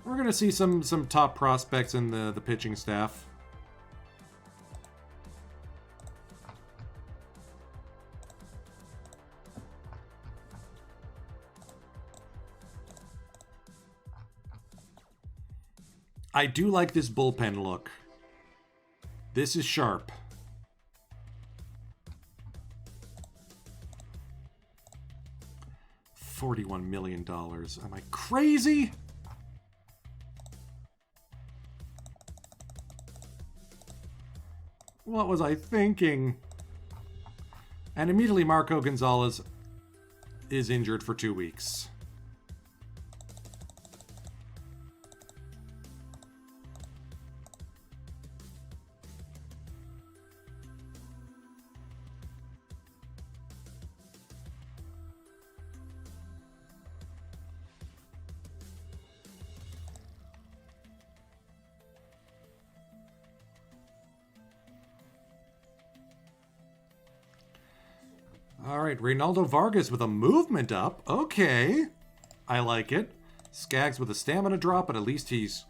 We're going to see some top prospects in the pitching staff. I do like this bullpen look. This is sharp. $41 million. Am I crazy? What was I thinking? And immediately Marco Gonzalez is injured for 2 weeks. All right, Reynaldo Vargas with a movement up. Okay, I like it. Skaggs with a stamina drop, but at least he's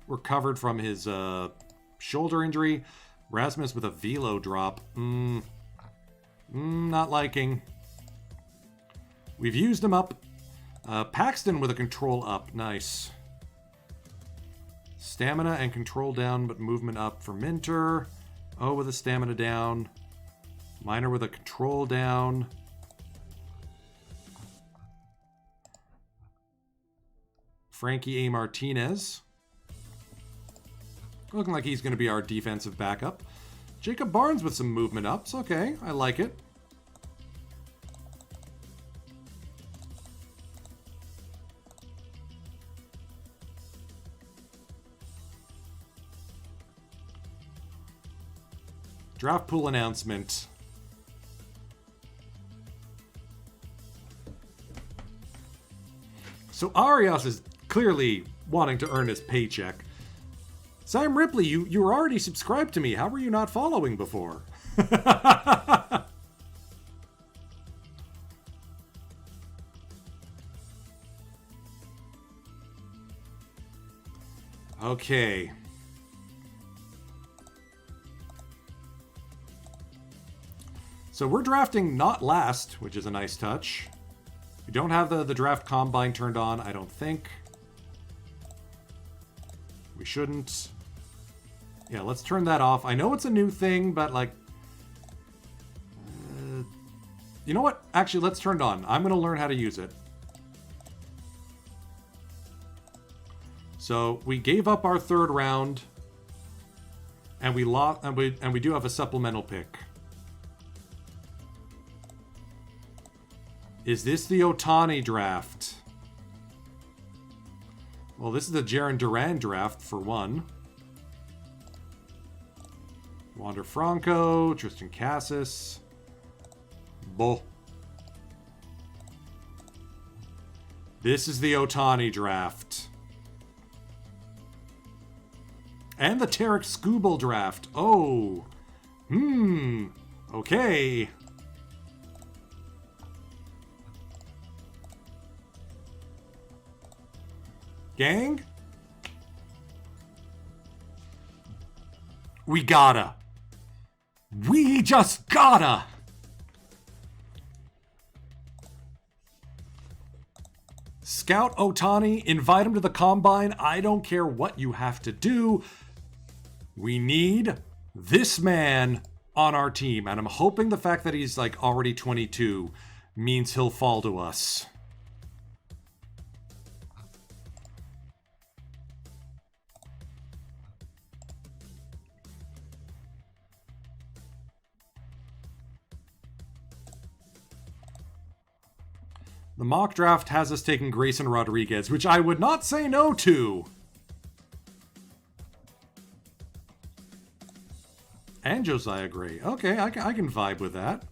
recovered from his shoulder injury. Rasmus with a velo drop. Not liking. We've used him up. Paxton with a control up. Nice. Stamina and control down, but movement up for Minter. Oh, with a stamina down. Minor with a control down. Frankie A. Martinez. Looking like he's going to be our defensive backup. Jacob Barnes with some movement ups. Okay, I like it. Draft pool announcement. So Arias is clearly wanting to earn his paycheck. Sam Ripley, you were already subscribed to me. How were you not following before? Okay. So we're drafting not last, which is a nice touch. We don't have the draft combine turned on, I don't think. We shouldn't. Yeah, let's turn that off. I know it's a new thing, but like... you know what? Actually, let's turn it on. I'm going to learn how to use it. So we gave up our third round, and we lost, and we do have a supplemental pick. Is this the Ohtani draft? Well, this is the Jarren Duran draft, for one. Wander Franco, Tristan Cassis. Bull. This is the Ohtani draft. And the Tarek Skubal draft. Oh. Okay. Gang? We gotta. We just gotta. Scout Ohtani, invite him to the combine. I don't care what you have to do. We need this man on our team. And I'm hoping the fact that he's like already 22 means he'll fall to us. The mock draft has us taking Grayson Rodriguez, which I would not say no to. And Josiah Gray. Okay, I can vibe with that.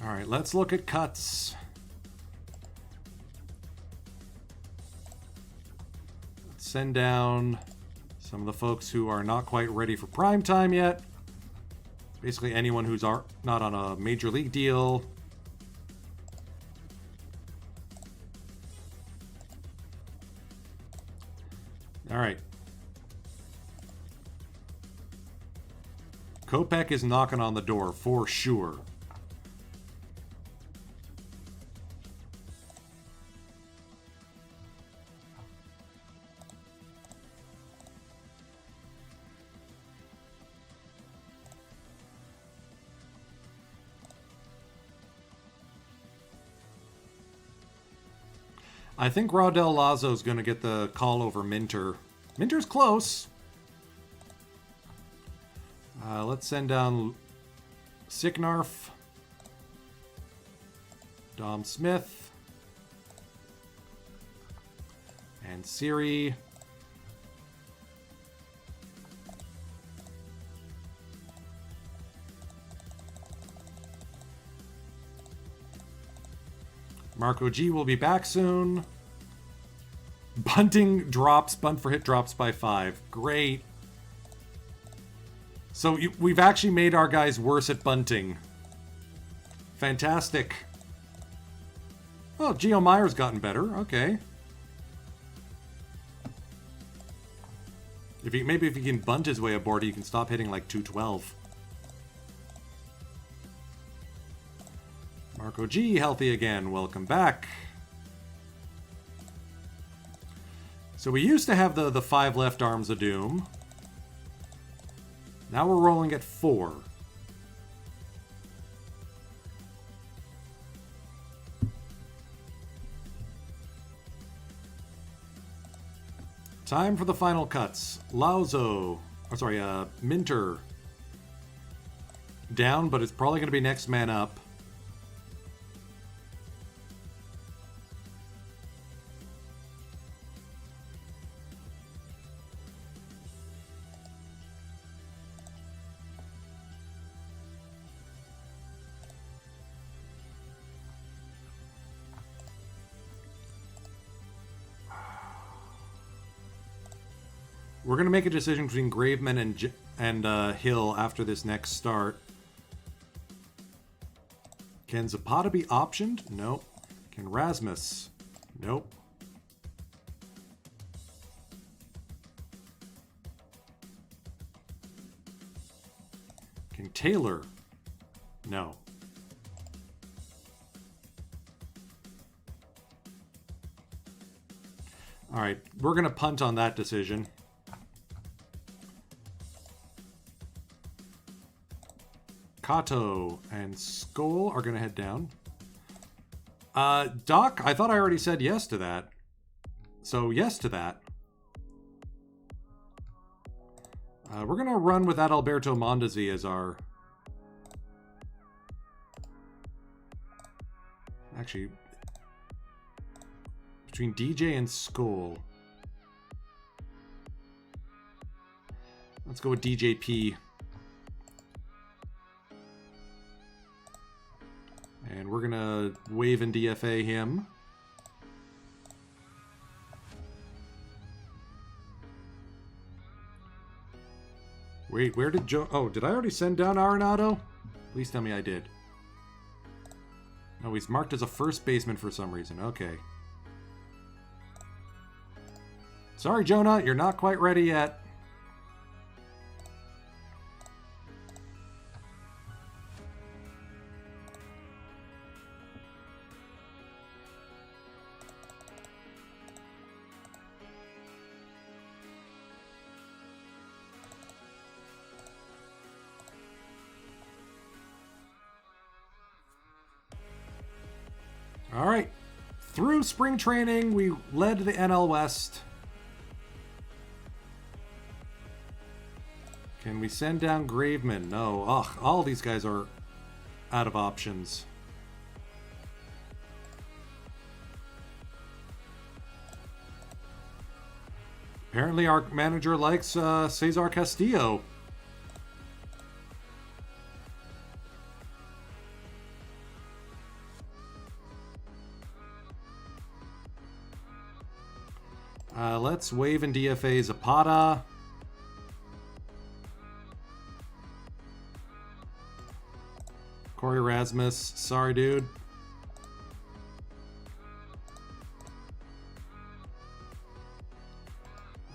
All right, let's look at cuts. Send down some of the folks who are not quite ready for prime time yet. Basically anyone who's not on a major league deal. All right. Kopech is knocking on the door, for sure. I think Raudel Lazo's going to get the call over Minter. Minter's close. Let's send down Signarf, Dom Smith, and Siri. Marco G will be back soon. Bunting drops. Bunt for hit drops by 5. Great. So we've actually made our guys worse at bunting. Fantastic. Oh, Geo Meyer's gotten better. Okay. Maybe if he can bunt his way aboard, he can stop hitting like 212. Marco G, healthy again. Welcome back. So we used to have the 5 left arms of doom. Now we're rolling at 4. Time for the final cuts. Minter. Down, but it's probably going to be next man up. We're going to make a decision between Graveman and Hill after this next start. Can Zapata be optioned? Nope. Can Rasmus? Nope. Can Taylor? No. All right, we're going to punt on that decision. Kato and Skoll are going to head down. Doc, I thought I already said yes to that. So yes to that. We're going to run with Adalberto Mondesi as our... Actually, between DJ and Skoll. Let's go with DJP. And we're going to wave and DFA him. Wait, where did Joe... Oh, did I already send down Arenado? Please tell me I did. No, he's marked as a first baseman for some reason. Okay. Sorry, Jonah, you're not quite ready yet. All right. Through spring training, we led the NL West. Can we send down Graveman? No. Ugh, all these guys are out of options. Apparently our manager likes Cesar Castillo. Let's wave and DFA Zapata. Corey Rasmus. Sorry, dude.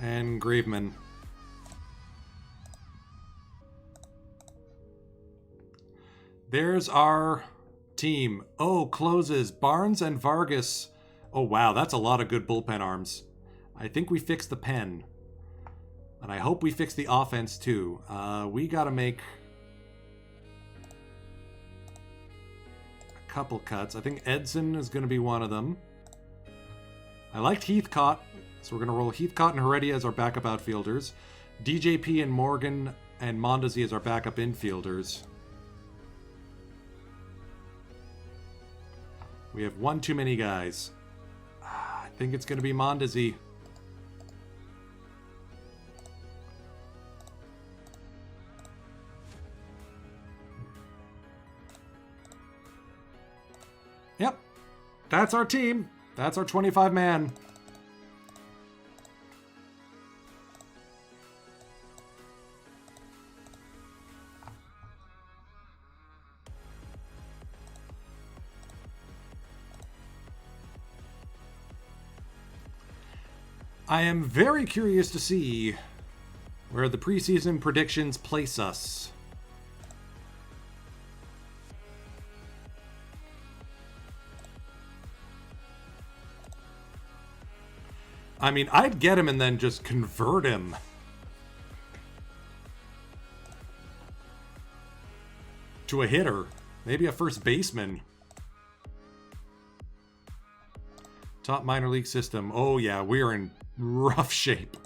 And Graveman. There's our team. Oh, closes. Barnes and Vargas. Oh, wow. That's a lot of good bullpen arms. I think we fixed the pen. And I hope we fix the offense, too. We got to make a couple cuts. I think Edson is going to be one of them. I liked Heathcott, so we're going to roll Heathcott and Heredia as our backup outfielders. DJP and Morgan and Mondesi as our backup infielders. We have one too many guys. I think it's going to be Mondesi. Yep. That's our team. That's our 25-man. I am very curious to see where the preseason predictions place us. I mean, I'd get him and then just convert him. To a hitter. Maybe a first baseman. Top minor league system. Oh yeah, we're in rough shape.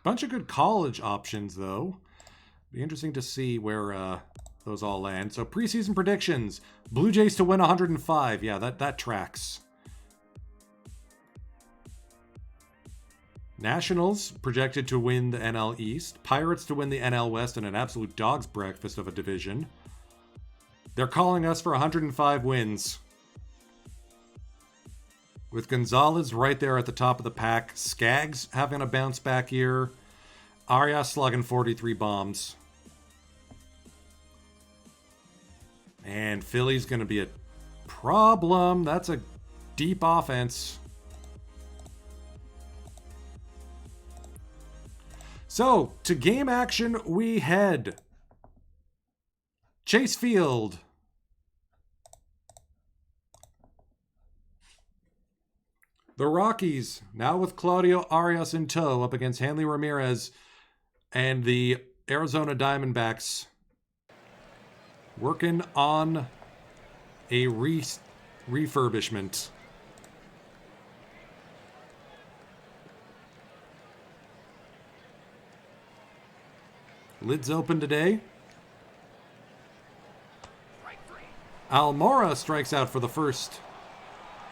Bunch of good college options, though. Be interesting to see where those all land. So preseason predictions: Blue Jays to win 105. Yeah, that tracks. Nationals projected to win the NL East. Pirates to win the NL West in an absolute dog's breakfast of a division. They're calling us for 105 wins. With Gonzalez right there at the top of the pack. Skaggs having a bounce back year. Arias slugging 43 bombs. And Philly's going to be a problem. That's a deep offense. So, to game action we head. Chase Field. The Rockies, now with Claudio Arias in tow, up against Hanley Ramirez and the Arizona Diamondbacks, working on a refurbishment. Lids open today. Almora strikes out for the first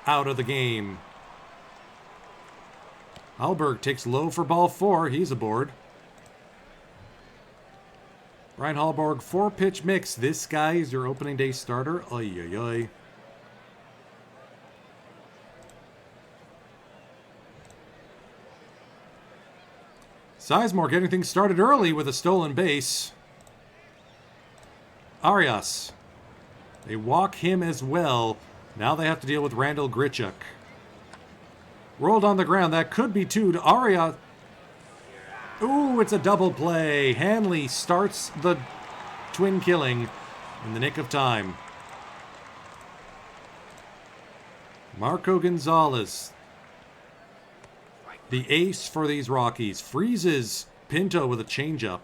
out of the game. Alberg takes low for ball 4. He's aboard. Ryan Hallborg, 4-pitch mix. This guy is your opening day starter. Oy, oy, oy. Sizemore getting things started early with a stolen base. Arias. They walk him as well. Now they have to deal with Randall Grichuk. Rolled on the ground. That could be 2 to Arias. Ooh, it's a double play. Hanley starts the twin killing in the nick of time. Marco Gonzalez, the ace for these Rockies, freezes Pinto with a changeup.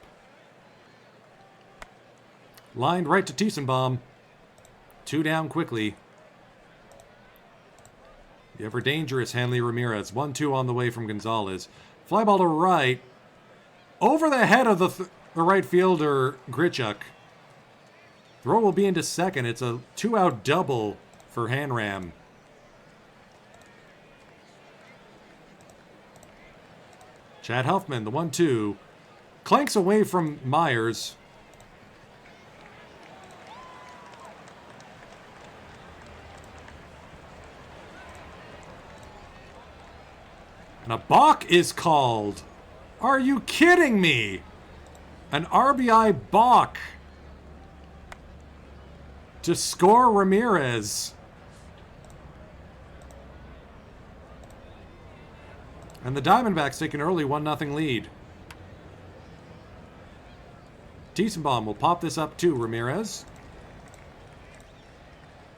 Lined right to Tiesenbaum. 2 down quickly. The ever dangerous Hanley Ramirez. 1-2 on the way from Gonzalez. Fly ball to right. Over the head of the right fielder, Grichuk. Throw will be into second. It's a 2-out double for Hanram. Chad Huffman, the 1-2. Clanks away from Myers. And a balk is called. Are you kidding me? An RBI balk to score Ramirez. And the Diamondbacks take an early 1-0 lead. Tiesenbaum will pop this up to Ramirez.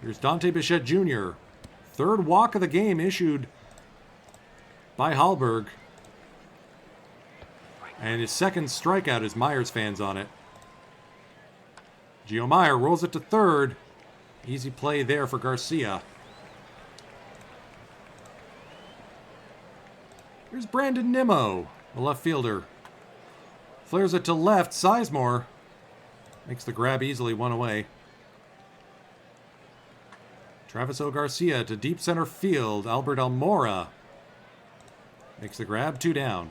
Here's Dante Bichette Jr. Third walk of the game issued by Hallberg. And his second strikeout is Myers fans on it. Gio Meyer rolls it to third. Easy play there for Garcia. Here's Brandon Nimmo, the left fielder. Flares it to left. Sizemore makes the grab easily, one away. Travis O. Garcia to deep center field. Albert Almora makes the grab, 2 down.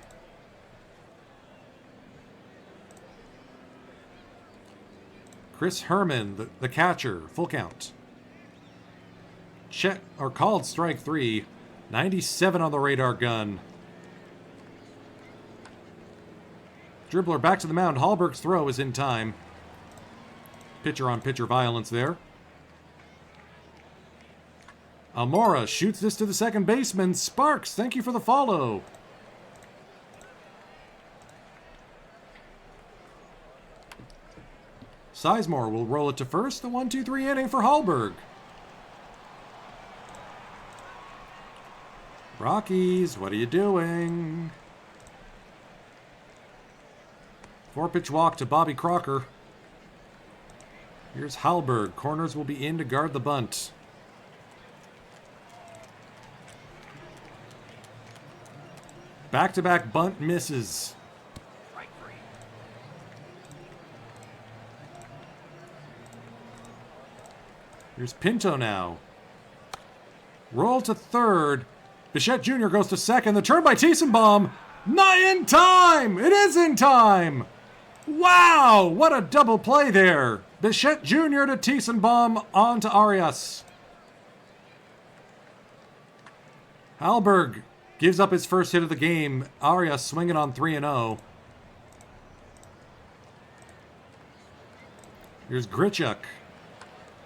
Chris Herman, the catcher, full count. Called strike 3. 97 on the radar gun. Dribbler back to the mound. Hallberg's throw is in time. Pitcher-on-pitcher violence there. Almora shoots this to the second baseman. Sparks, thank you for the follow. Sizemore will roll it to first. The 1-2-3 inning for Hallberg. Rockies, what are you doing? 4-pitch walk to Bobby Crocker. Here's Hallberg. Corners will be in to guard the bunt. Back-to-back bunt misses. Here's Pinto now. Roll to third. Bichette Jr. goes to second. The turn by Tiesenbaum. Not in time! It is in time! Wow! What a double play there. Bichette Jr. to Tiesenbaum on to Arias. Hallberg gives up his first hit of the game. Arias swinging on 3-0. Here's Grichuk.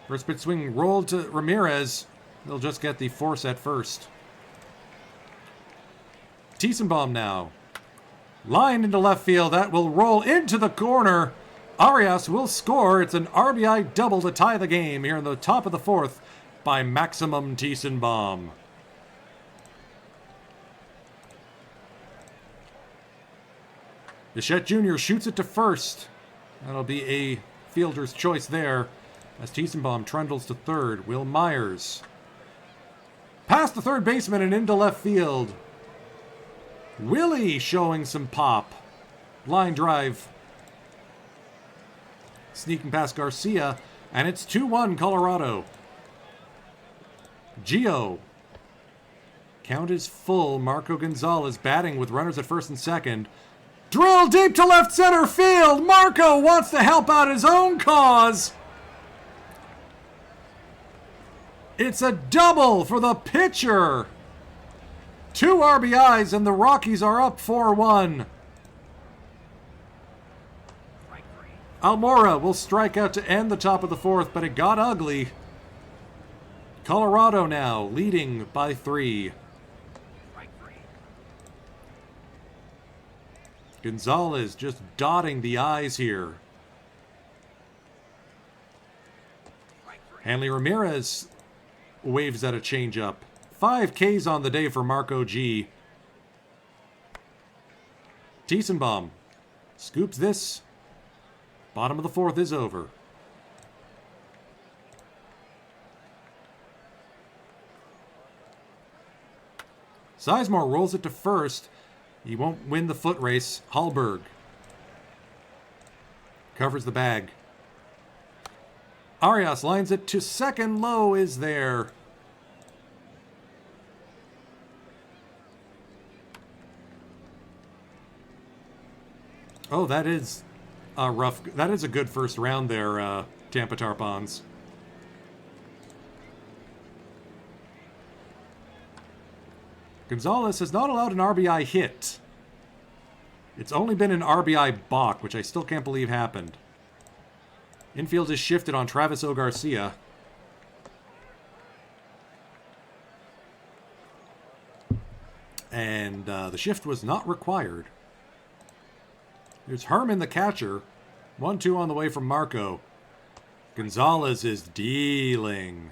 First pitch swing rolled to Ramirez. They'll just get the force at first. Tiesenbaum now. Line into left field. That will roll into the corner. Arias will score. It's an RBI double to tie the game here in the top of the fourth by Maximum Tiesenbaum. Bichette Jr. shoots it to first. That'll be a fielder's choice there as Tiesenbaum trundles to third. Will Myers past the third baseman and into left field. Willie showing some pop. Line drive. Sneaking past Garcia. And it's 2-1 Colorado. Gio. Count is full. Marco Gonzalez batting with runners at first and second. Drill deep to left center field. Marco wants to help out his own cause. It's a double for the pitcher. 2 RBIs and the Rockies are up 4-1. Almora will strike out to end the top of the fourth, but it got ugly. Colorado now leading by 3. Gonzalez just dotting the I's here. Hanley Ramirez waves at a changeup. 5 Ks on the day for Marco G. Tiesenbaum scoops this. Bottom of the fourth is over. Sizemore rolls it to first. He won't win the foot race. Hallberg covers the bag. Arias lines it to second. Low is there. Oh, that is a rough... That is a good first round there, Tampa Tarpons. Gonzalez has not allowed an RBI hit. It's only been an RBI balk, which I still can't believe happened. Infield is shifted on Travis O. Garcia. and the shift was not required. There's Herman the catcher. 1-2 on the way from Marco. Gonzalez is dealing.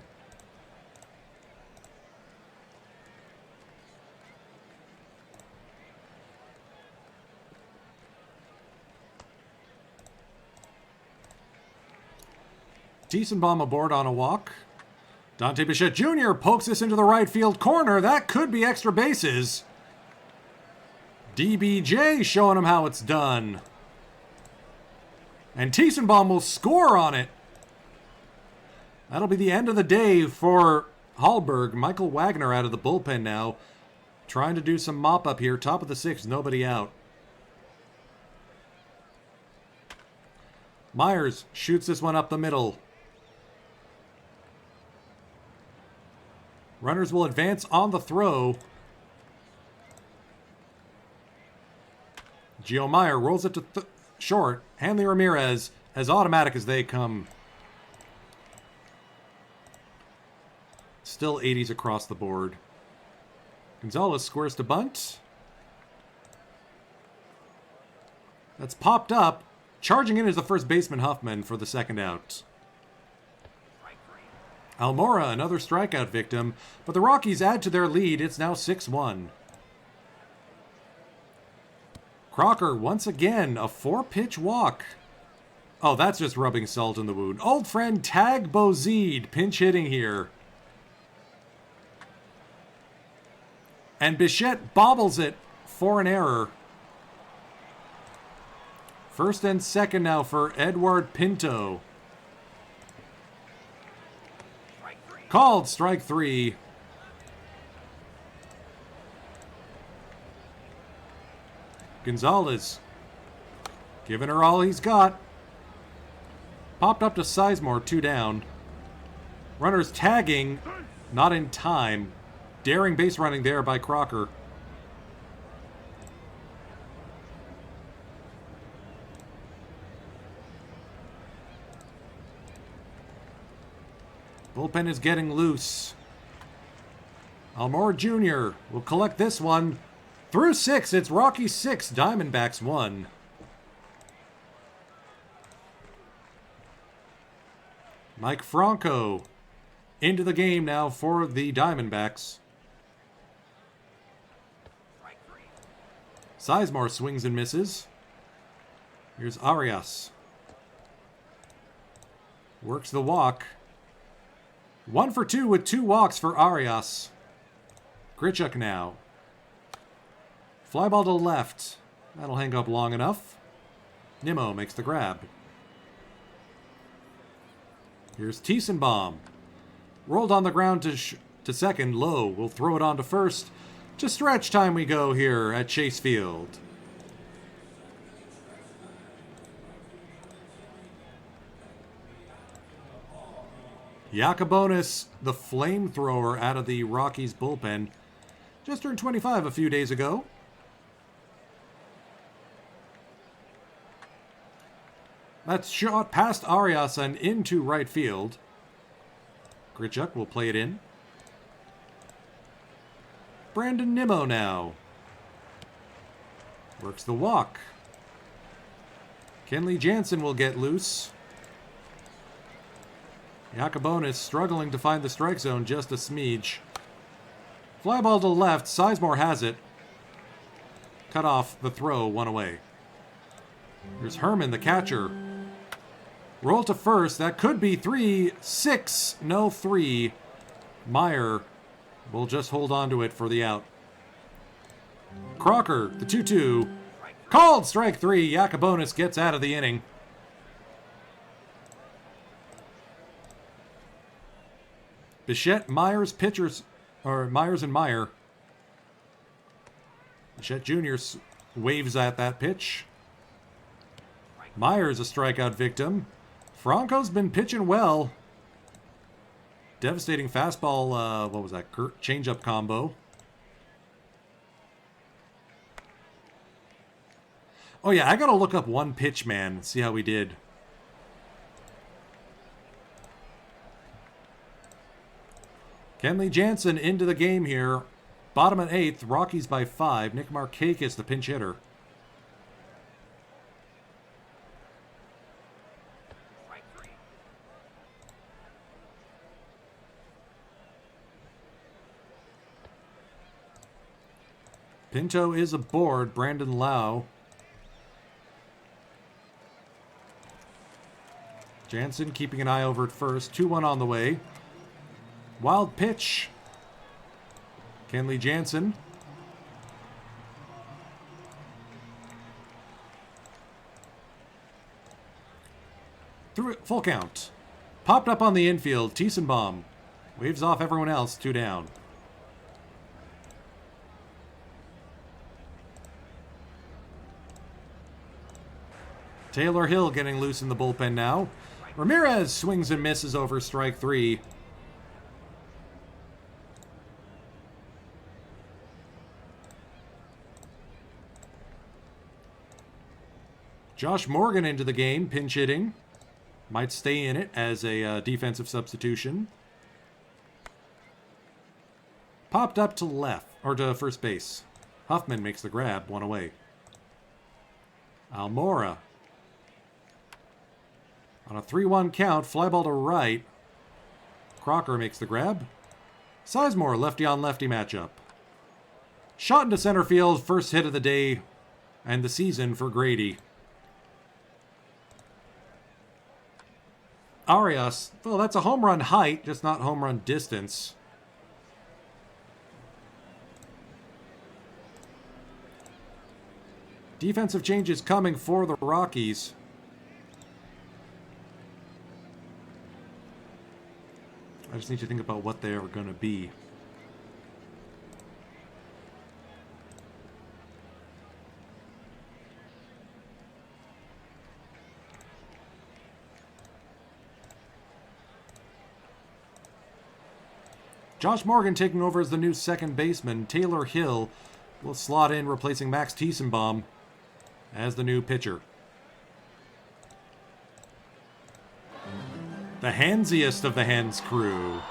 Tiesenbaum aboard on a walk. Dante Bichette Jr. pokes this into the right field corner. That could be extra bases. DBJ showing him how it's done. And Tiesenbaum will score on it. That'll be the end of the day for Hallberg. Michael Wagner out of the bullpen now. Trying to do some mop-up here. Top of the sixth, nobody out. Myers shoots this one up the middle. Runners will advance on the throw. Gio Meyer rolls it to short. Hanley Ramirez, as automatic as they come. Still 80s across the board. Gonzalez squares to bunt. That's popped up. Charging in is the first baseman Huffman for the second out. Almora, another strikeout victim, but the Rockies add to their lead. It's now 6-1. Crocker, once again, a 4-pitch walk. Oh, that's just rubbing salt in the wound. Old friend Tag Bozide, pinch hitting here. And Bichette bobbles it for an error. First and second now for Edward Pinto. Called strike 3. Gonzalez giving her all he's got. Popped up to Sizemore, 2 down. Runners tagging, not in time. Daring base running there by Crocker. Bullpen is getting loose. Almora Jr. will collect this one. Through 6, it's Rockies 6, Diamondbacks 1. Mike Franco into the game now for the Diamondbacks. Sizemore swings and misses. Here's Arias. Works the walk. 1 for 2 with 2 walks for Arias. Grichuk now. Fly ball to left. That'll hang up long enough. Nimmo makes the grab. Here's Tiesenbaum. Rolled on the ground to second. Low will throw it on to first. To stretch time we go here at Chase Field. Yacobonis, the flamethrower out of the Rockies bullpen, just turned 25 a few days ago. That's shot past Arias and into right field. Grichuk will play it in. Brandon Nimmo now. Works the walk. Kenley Jansen will get loose. Yacobonis struggling to find the strike zone just a smidge. Fly ball to left. Sizemore has it. Cut off the throw, 1 away. There's Herman, the catcher. Roll to first. That could be 3, 6, no 3. Meyer will just hold on to it for the out. Crocker, the 2-2. Called strike 3. Yacobonis gets out of the inning. Bichette, Myers, pitchers, or Myers and Meyer. Bichette Jr. waves at that pitch. Myers a strikeout victim. Franco's been pitching well. Devastating fastball, what was that, change-up combo. Oh yeah, I gotta look up One Pitch Man and see how we did. Kenley Jansen into the game here. Bottom of 8th, Rockies by 5. Nick Markakis, the pinch hitter. Pinto is aboard. Brandon Lau. Jansen keeping an eye over at first. 2-1 on the way. Wild pitch. Kenley Jansen. Through it, full count. Popped up on the infield. Tiesenbaum waves off everyone else. 2 down. Taylor Hill getting loose in the bullpen now. Ramirez swings and misses over strike 3. Josh Morgan into the game, pinch hitting. Might stay in it as a defensive substitution. Popped up to left, or to first base. Huffman makes the grab, 1 away. Almora. On a 3-1 count, fly ball to right. Crocker makes the grab. Sizemore, lefty on lefty matchup. Shot into center field, first hit of the day and the season for Grady. Arias, well, that's a home run height, just not home run distance. Defensive changes coming for the Rockies. I just need to think about what they are going to be. Josh Morgan taking over as the new second baseman. Taylor Hill will slot in, replacing Max Tiesenbaum as the new pitcher. The handsiest of the hands crew.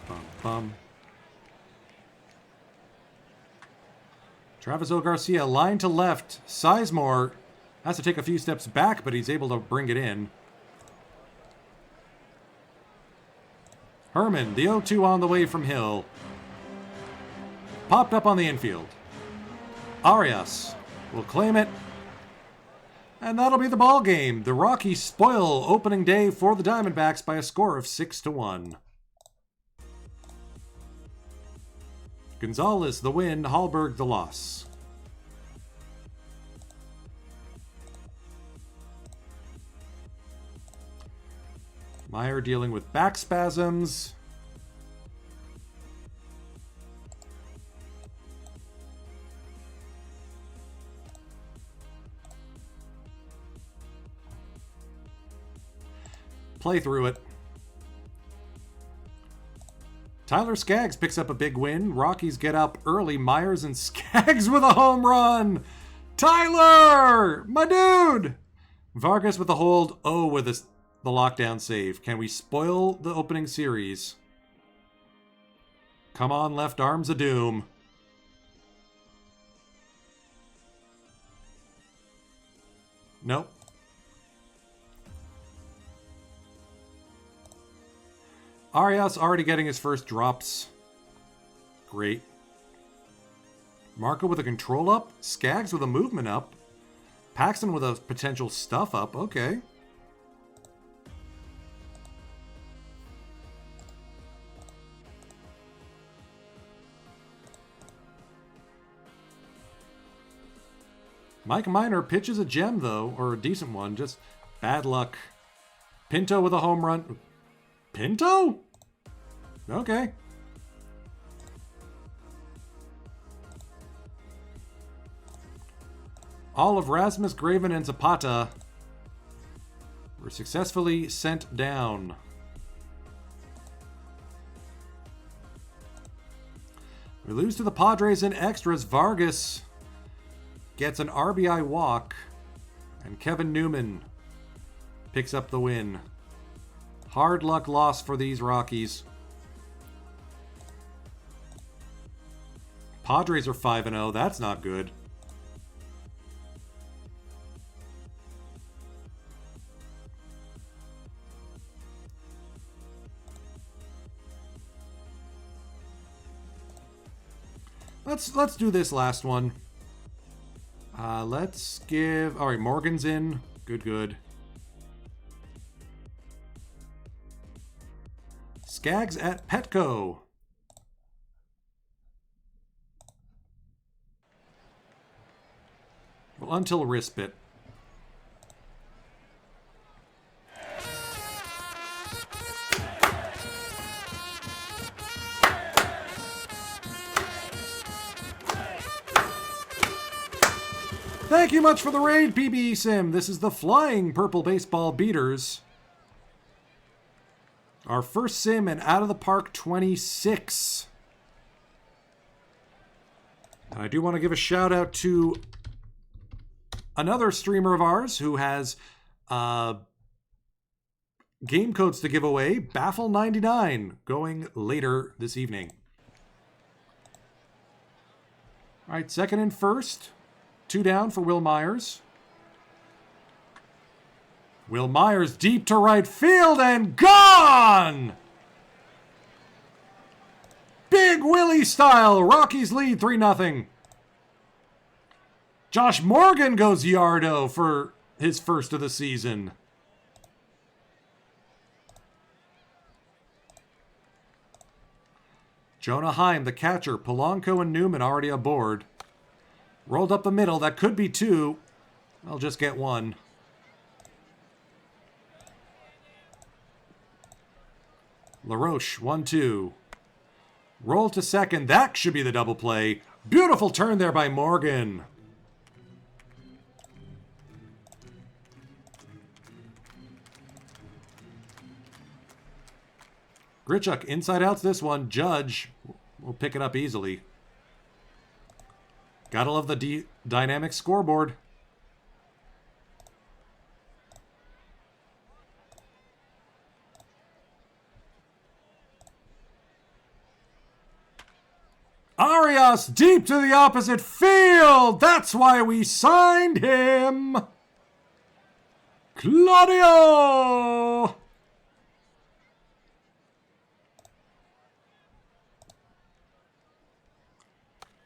Bum, bum. Travis O. Garcia, line to left. Sizemore has to take a few steps back, but he's able to bring it in. Herman, the 0-2 on the way from Hill. Popped up on the infield. Arias will claim it. And that'll be the ball game. The Rockies spoil opening day for the Diamondbacks by a score of 6-1. Gonzalez the win, Hallberg the loss. Meyer dealing with back spasms. Play through it. Tyler Skaggs picks up a big win. Rockies get up early. Myers and Skaggs with a home run. Tyler! My dude! Vargas with a hold. Oh, with the lockdown save. Can we spoil the opening series? Come on, left arms of doom. Nope. Arias already getting his first drops. Great. Marco with a control up. Skaggs with a movement up. Paxton with a potential stuff up. Okay. Mike Minor pitches a gem, though, or a decent one. Just bad luck. Pinto with a home run. Pinto? Okay. All of Rasmus, Graven, and Zapata were successfully sent down. We lose to the Padres in extras. Vargas gets an RBI walk, and Kevin Newman picks up the win. Hard luck loss for these Rockies. Padres are 5-0. That's not good. Let's do this last one. Let's give... All right, Morgan's in. Good. Skaggs at Petco. Well, until Rispit. Thank you much for the raid, PBE Sim. This is the Flying Purple Baseball Beaters. Our first sim and Out of the Park 26. And I do want to give a shout out to another streamer of ours who has game codes to give away. Baffle99 going later this evening. All right, second and first. 2 down for Will Myers. Will Myers deep to right field and gone! Big Willie style. Rockies lead 3-0. Josh Morgan goes yardo for his first of the season. Jonah Heim, the catcher. Polanco and Newman already aboard. Rolled up the middle. That could be 2. I'll just get 1. LaRoche, 1-2. Roll to second. That should be the double play. Beautiful turn there by Morgan. Grichuk, inside outs this one. Judge will pick it up easily. Gotta love the dynamic scoreboard. Arias deep to the opposite field. That's why we signed him. Claudio.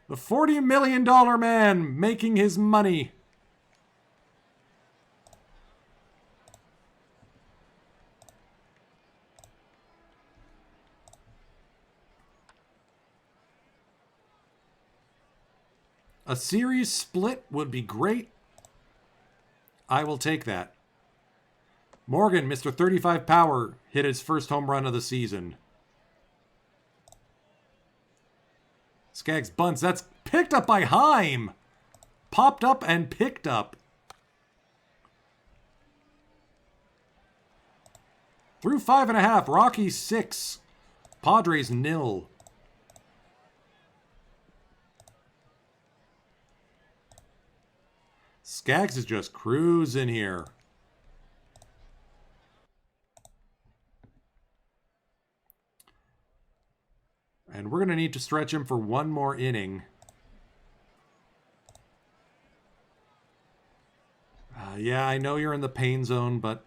The $40 million man making his money. A series split would be great. I will take that. Morgan, Mr. 35 power, hit his first home run of the season. Skaggs bunts. That's picked up by Heim. Popped up and picked up. Through 5.5. Rockies 6. Padres 0. Skaggs is just cruising here. And we're going to need to stretch him for one more inning. Yeah, I know you're in the pain zone, but...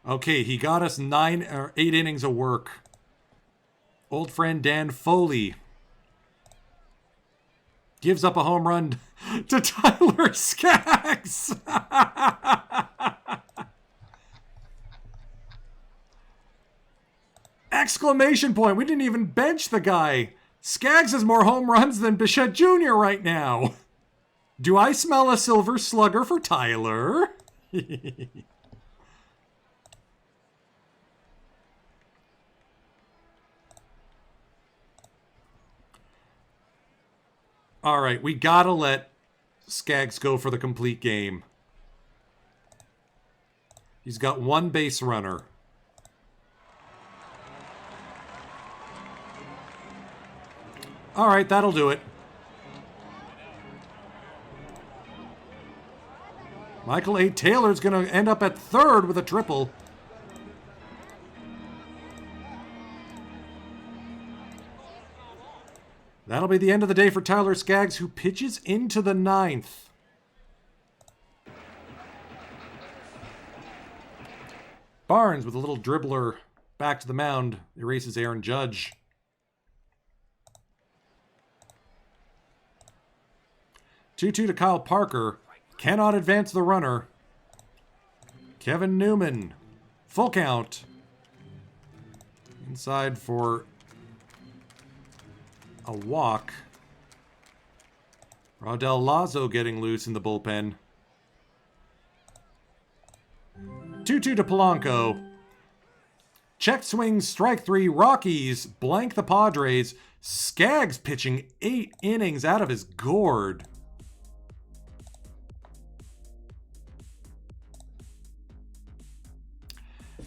Okay, he got us 8 innings of work. Old friend Dan Foley gives up a home run to Tyler Skaggs. Exclamation point. We didn't even bench the guy. Skaggs has more home runs than Bichette Jr. right now. Do I smell a silver slugger for Tyler? All right, we gotta let Skaggs go for the complete game. He's got 1 base runner. All right, that'll do it. Michael A. Taylor's going to end up at third with a triple. That'll be the end of the day for Tyler Skaggs, who pitches into the ninth. Barnes with a little dribbler back to the mound, erases Aaron Judge. Two-two to Kyle Parker. Cannot advance the runner. Kevin Newman. Full count. Inside for a walk. Rodel Lazo getting loose in the bullpen. 2-2 to Polanco. Check swing, strike three. Rockies blank the Padres. Skaggs pitching 8 innings out of his gourd.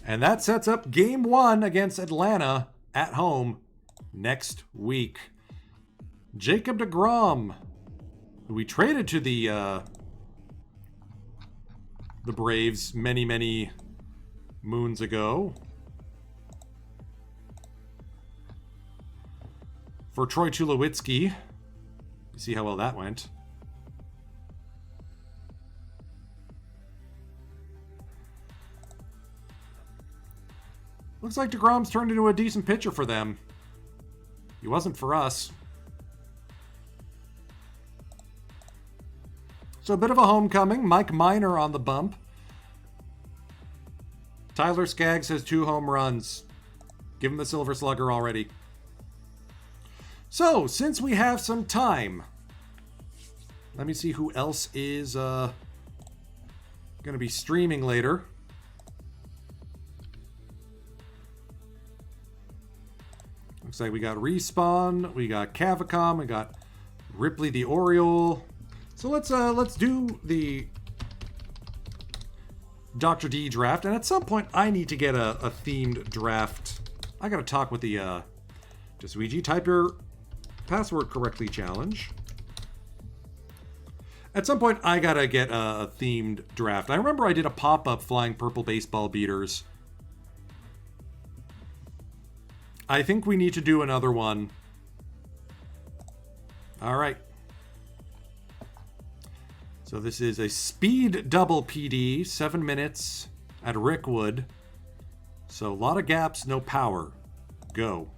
And that sets up game 1 against Atlanta at home next week. Jacob deGrom, who we traded to the Braves many, many moons ago for Troy Tulowitzki. You see how well that went. Looks like deGrom's turned into a decent pitcher for them. He wasn't for us. So a bit of a homecoming. Mike Minor on the bump. Tyler Skaggs has 2 home runs. Give him the Silver Slugger already. So, since we have some time, let me see who else is going to be streaming later. Looks like we got Respawn, we got Cavicom, we got Ripley the Oriole. So let's do the Dr. D draft, and at some point I need to get a themed draft. I gotta talk with the Tesuiji, type your password correctly challenge. At some point I gotta get a themed draft. I remember I did a pop-up flying purple baseball beaters. I think we need to do another one. All right. So this is a speed double PD, 7 minutes at Rickwood. So a lot of gaps, no power. Go.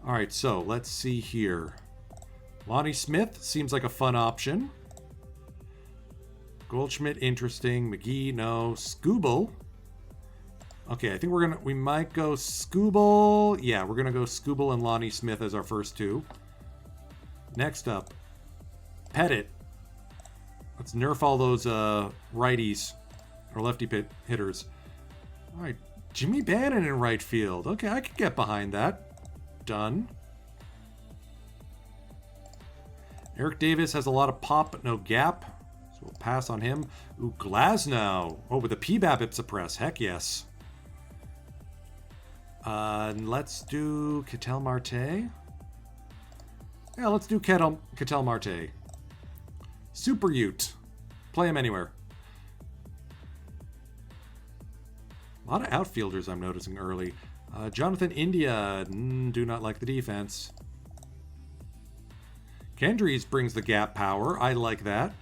All right, so let's see here. Lonnie Smith seems like a fun option. Goldschmidt, interesting. McGee, no. Skubal. Okay, I think we might go Skubal. Yeah, we're gonna go Skubal and Lonnie Smith as our first 2. Next up, Pettit. Let's nerf all those righties or lefty hitters. All right, Jimmy Bannon in right field. Okay, I can get behind that. Done. Eric Davis has a lot of pop but no gap, so we'll pass on him. Ooh, Glasnow. Oh, with a PBABIP suppress. Heck yes. And let's do Ketel Marte. Yeah, let's do Ketel Marte. Super Ute. Play him anywhere. A lot of outfielders I'm noticing early. Jonathan India. Do not like the defense. Kendrys brings the gap power. I like that.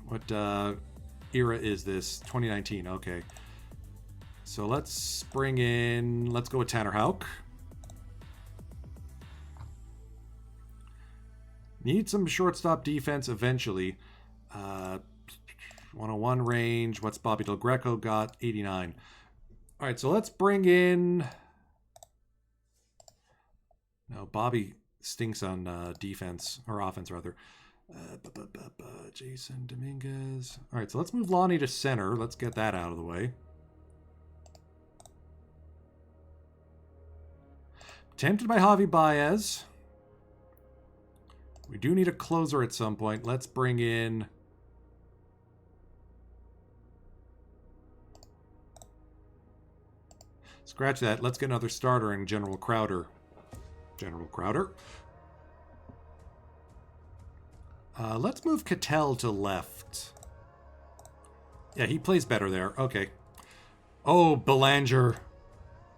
What era is this? 2019. Okay. So let's bring in... Let's go with Tanner Houck. Need some shortstop defense eventually. 101 range. What's Bobby Del Greco got? 89. All right, so let's bring in... No, Bobby stinks on defense, or offense rather. Jason Dominguez. All right, so let's move Lonnie to center. Let's get that out of the way. Tempted by Javi Baez. We do need a closer at some point. Let's bring in... Let's Scratch that. Let's get another starter in General Crowder. General Crowder. Let's move Cattell to left. Yeah, he plays better there. Okay. Oh, Belanger.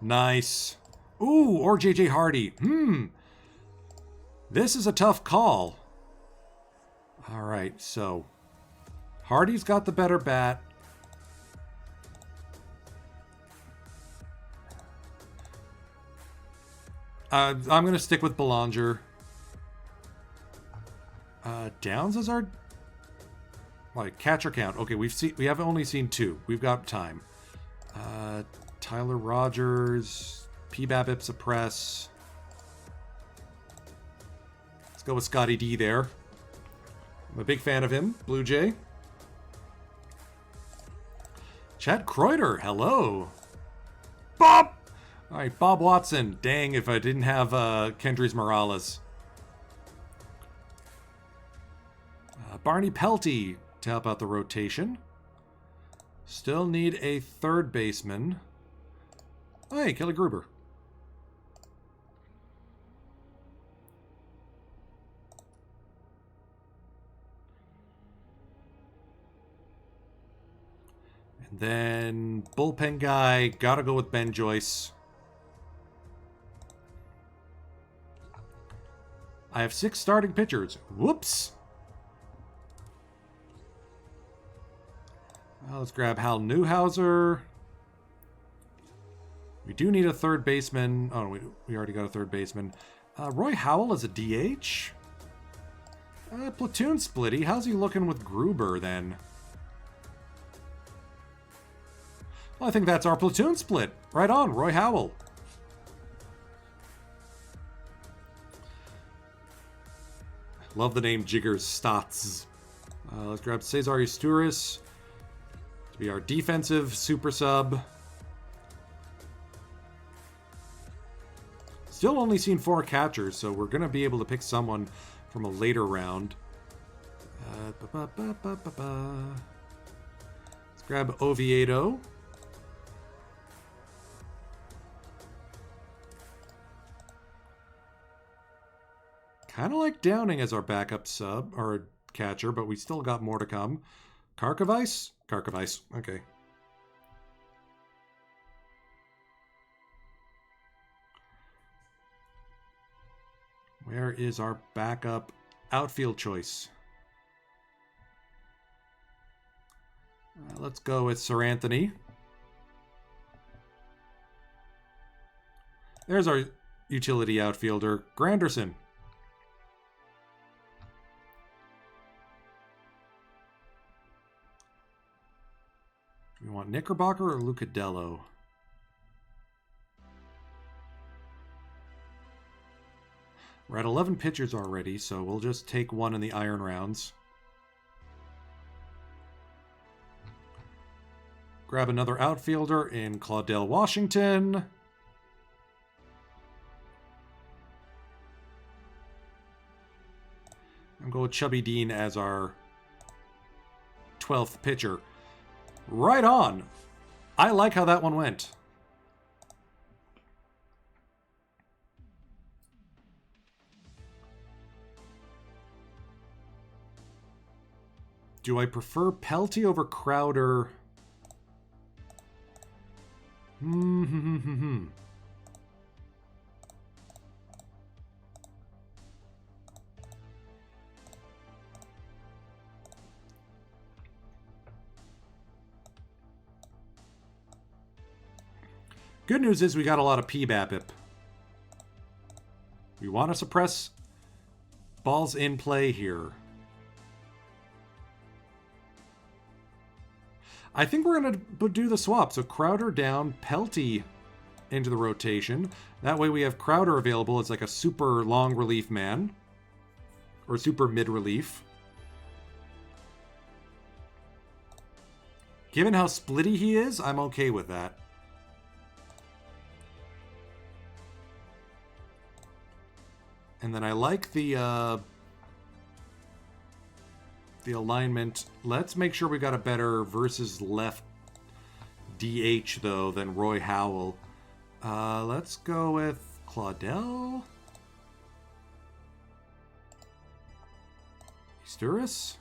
Nice. Ooh, or J.J. Hardy. This is a tough call. All right, so Hardy's got the better bat. I'm going to stick with Belanger. Downs is our catcher count. Okay, we have only seen 2. We've got time. Tyler Rogers, P-BABIP suppress. Let's go with Scotty D there. I'm a big fan of him. Blue Jay. Chad Kreuter, hello. Bob! All right, Bob Watson. Dang, if I didn't have Kendrys Morales. Barney Pelty to help out the rotation. Still need a third baseman. Oh, hey, Kelly Gruber. And then bullpen guy, gotta go with Ben Joyce. I have 6 starting pitchers. Whoops. Let's grab Hal Newhouser. We do need a third baseman. Oh, we already got a third baseman. Roy Howell is a DH. Platoon splitty. How's he looking with Gruber then? Well, I think that's our platoon split. Right on, Roy Howell. Love the name Jiggers Stotts. Let's grab Cesar Eustaris to be our defensive super sub. Still only seen 4 catchers, so we're going to be able to pick someone from a later round. Let's grab Oviedo. Kind of like Downing as our backup sub, or catcher, but we still got more to come. Karkovice? Karkovice, okay. Where is our backup outfield choice? Let's go with Sir Anthony. There's our utility outfielder, Granderson. Do we want Knickerbocker or Lucadello? We're at 11 pitchers already, so we'll just take one in the iron rounds. Grab another outfielder in Claudell Washington. And go with Chubby Dean as our 12th pitcher. Right on! I like how that one went. Do I prefer Pelty over Crowder? Good news is we got a lot of P-BABIP. We want to suppress balls in play here. I think we're going to do the swap. So Crowder down, Pelty into the rotation. That way we have Crowder available as like a super long relief man. Or super mid relief. Given how splitty he is, I'm okay with that. And then I like the alignment. Let's make sure we got a better versus left DH, though, than Roy Howell. Let's go with Claudel. Easterus.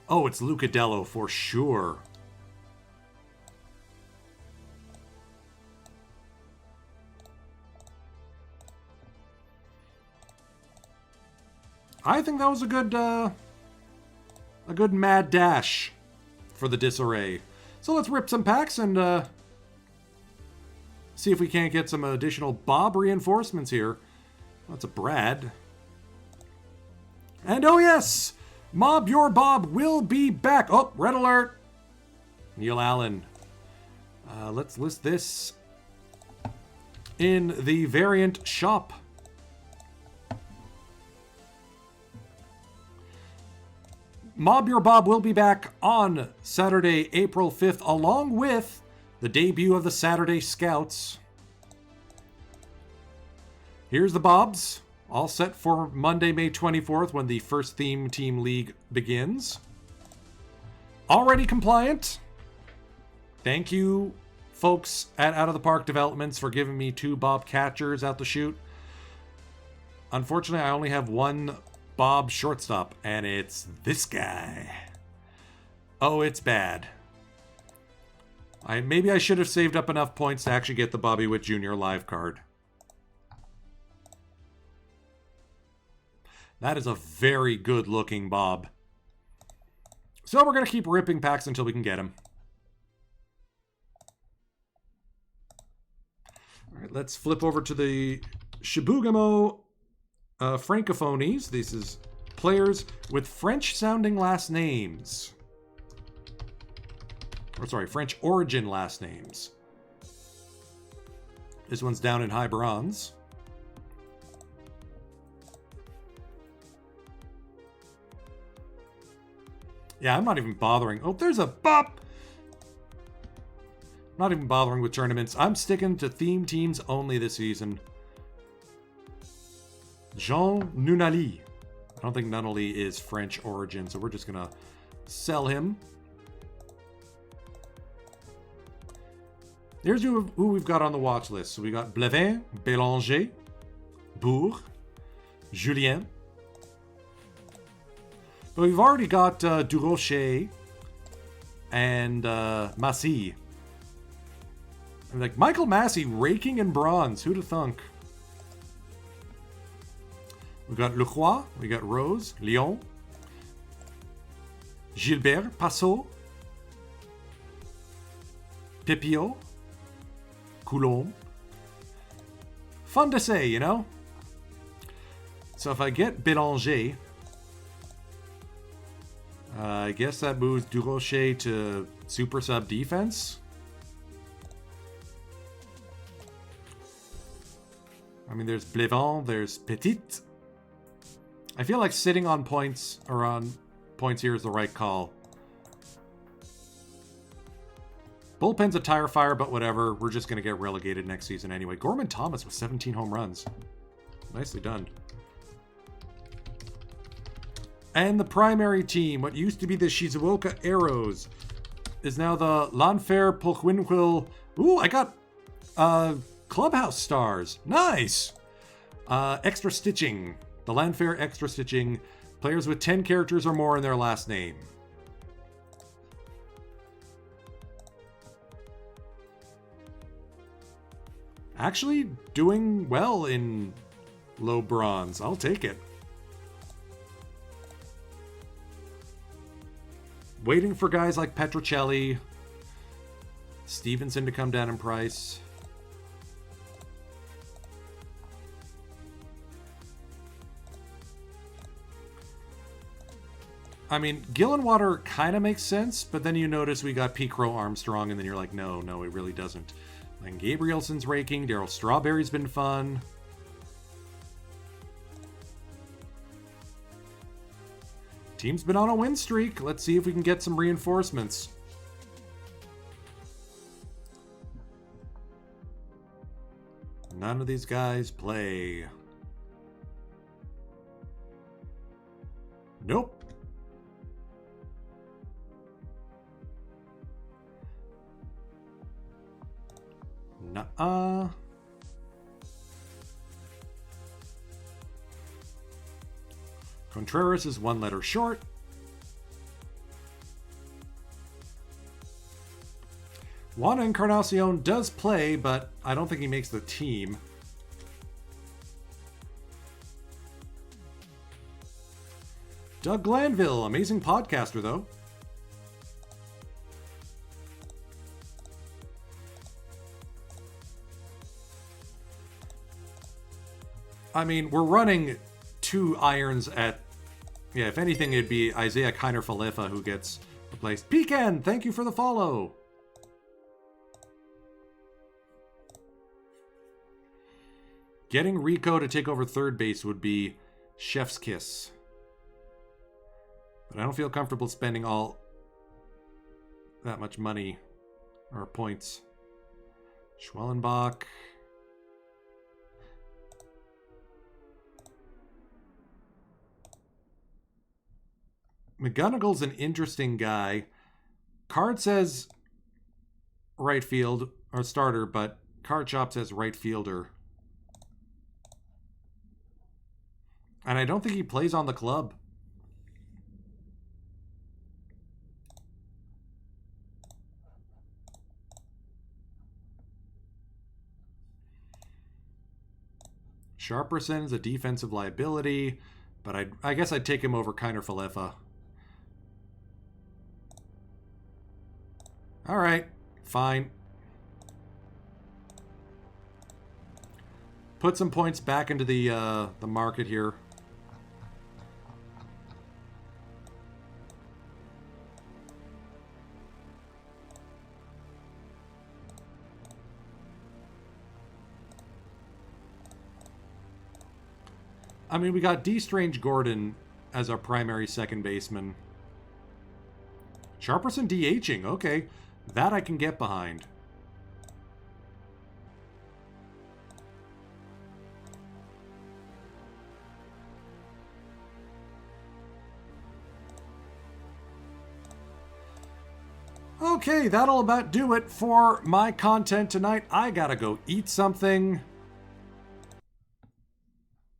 Oh, it's Lucadello for sure. I think that was a good mad dash for the disarray. So let's rip some packs and see if we can't get some additional Bob reinforcements here. That's a Brad. And oh yes! Mob Your Bob will be back. Oh, red alert. Neil Allen. Let's list this in the variant shop. Mob Your Bob will be back on Saturday, April 5th, along with the debut of the Saturday Scouts. Here's the Bobs, all set for Monday, May 24th, when the first Theme Team League begins. Already compliant. Thank you, folks at Out of the Park Developments, for giving me 2 Bob catchers out the chute. Unfortunately, I only have 1 Bob shortstop, and it's this guy. Oh, it's bad. Maybe I should have saved up enough points to actually get the Bobby Witt Jr. live card. That is a very good looking Bob. So we're going to keep ripping packs until we can get him. All right, let's flip over to the Shibugamo Francophonies. This is players with French-sounding last names. Or sorry, French origin last names. This one's down in high bronze. Yeah, I'm not even bothering. Oh, there's a bop! Not even bothering with tournaments. I'm sticking to theme teams only this season. Jean Nunali. I don't think Nunali is French origin, so we're just going to sell him. Here's who we've got on the watch list. So we got Blevin, Bélanger, Bourg, Julien. But we've already got Durocher and Massy. Like Michael Massey raking in bronze. Who'd have thunk? We got Le Croix, we got Rose, Lyon, Gilbert, Passot, Pepio, Coulomb. Fun to say, you know? So if I get Bélanger, I guess that moves Durocher to super sub defense. I mean, there's Blevin, there's Petit. I feel like sitting on points or on points here is the right call. Bullpen's a tire fire, but whatever. We're just going to get relegated next season anyway. Gorman Thomas with 17 home runs. Nicely done. And the primary team, what used to be the Shizuoka Arrows, is now the Lanfair Polquinquil. Ooh, I got Clubhouse Stars. Nice! Extra Stitching. The Lanfair Extra Stitching. Players with 10 characters or more in their last name. Actually doing well in low bronze. I'll take it. Waiting for guys like Petrocelli, Stevenson to come down in price. I mean, Gillenwater kind of makes sense, but then you notice we got P. Crow Armstrong, and then you're like, no, it really doesn't. And Gabrielson's raking. Daryl Strawberry's been fun. Team's been on a win streak. Let's see if we can get some reinforcements. None of these guys play. Nope. Nuh-uh. Contreras is 1 letter short. Juan Encarnacion does play, but I don't think he makes the team. Doug Glanville, amazing podcaster, though. I mean, we're running 2 irons at... Yeah, if anything, it'd be Isaiah Kiner-Falefa who gets replaced. Pecan, thank you for the follow. Getting Rico to take over third base would be chef's kiss. But I don't feel comfortable spending all that much money or points. Schwellenbach. McGonigal's an interesting guy. Card says right field or starter, but Card Shop says right fielder. And I don't think he plays on the club. Sharperson's a defensive liability, but I guess I'd take him over Kiner-Falefa. All right, fine. Put some points back into the market here. I mean, we got D. Strange Gordon as our primary second baseman. Sharperson DHing, okay. That I can get behind. Okay, that'll about do it for my content tonight. I gotta go eat something.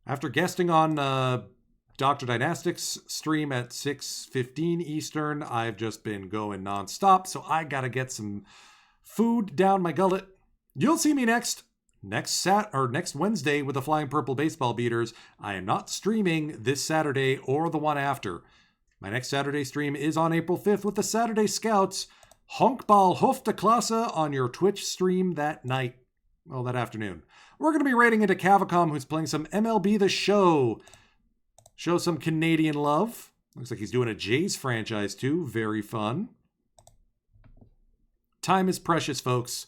After guesting on Dr. Dynastic's stream at 6:15 Eastern, I've just been going nonstop, so I gotta get some food down my gullet. You'll see me next Wednesday with the Flying Purple Baseball Beaters. I am not streaming this Saturday or the one after. My next Saturday stream is on April 5th with the Saturday Scouts. Honkball Hof de Klasse on your Twitch stream that night. Well, that afternoon. We're going to be raiding into Cavacom, who's playing some MLB The Show. Show some Canadian love. Looks like he's doing a Jays franchise, too. Very fun. Time is precious, folks.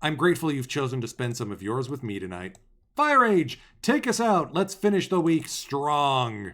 I'm grateful you've chosen to spend some of yours with me tonight. Firage, take us out. Let's finish the week strong.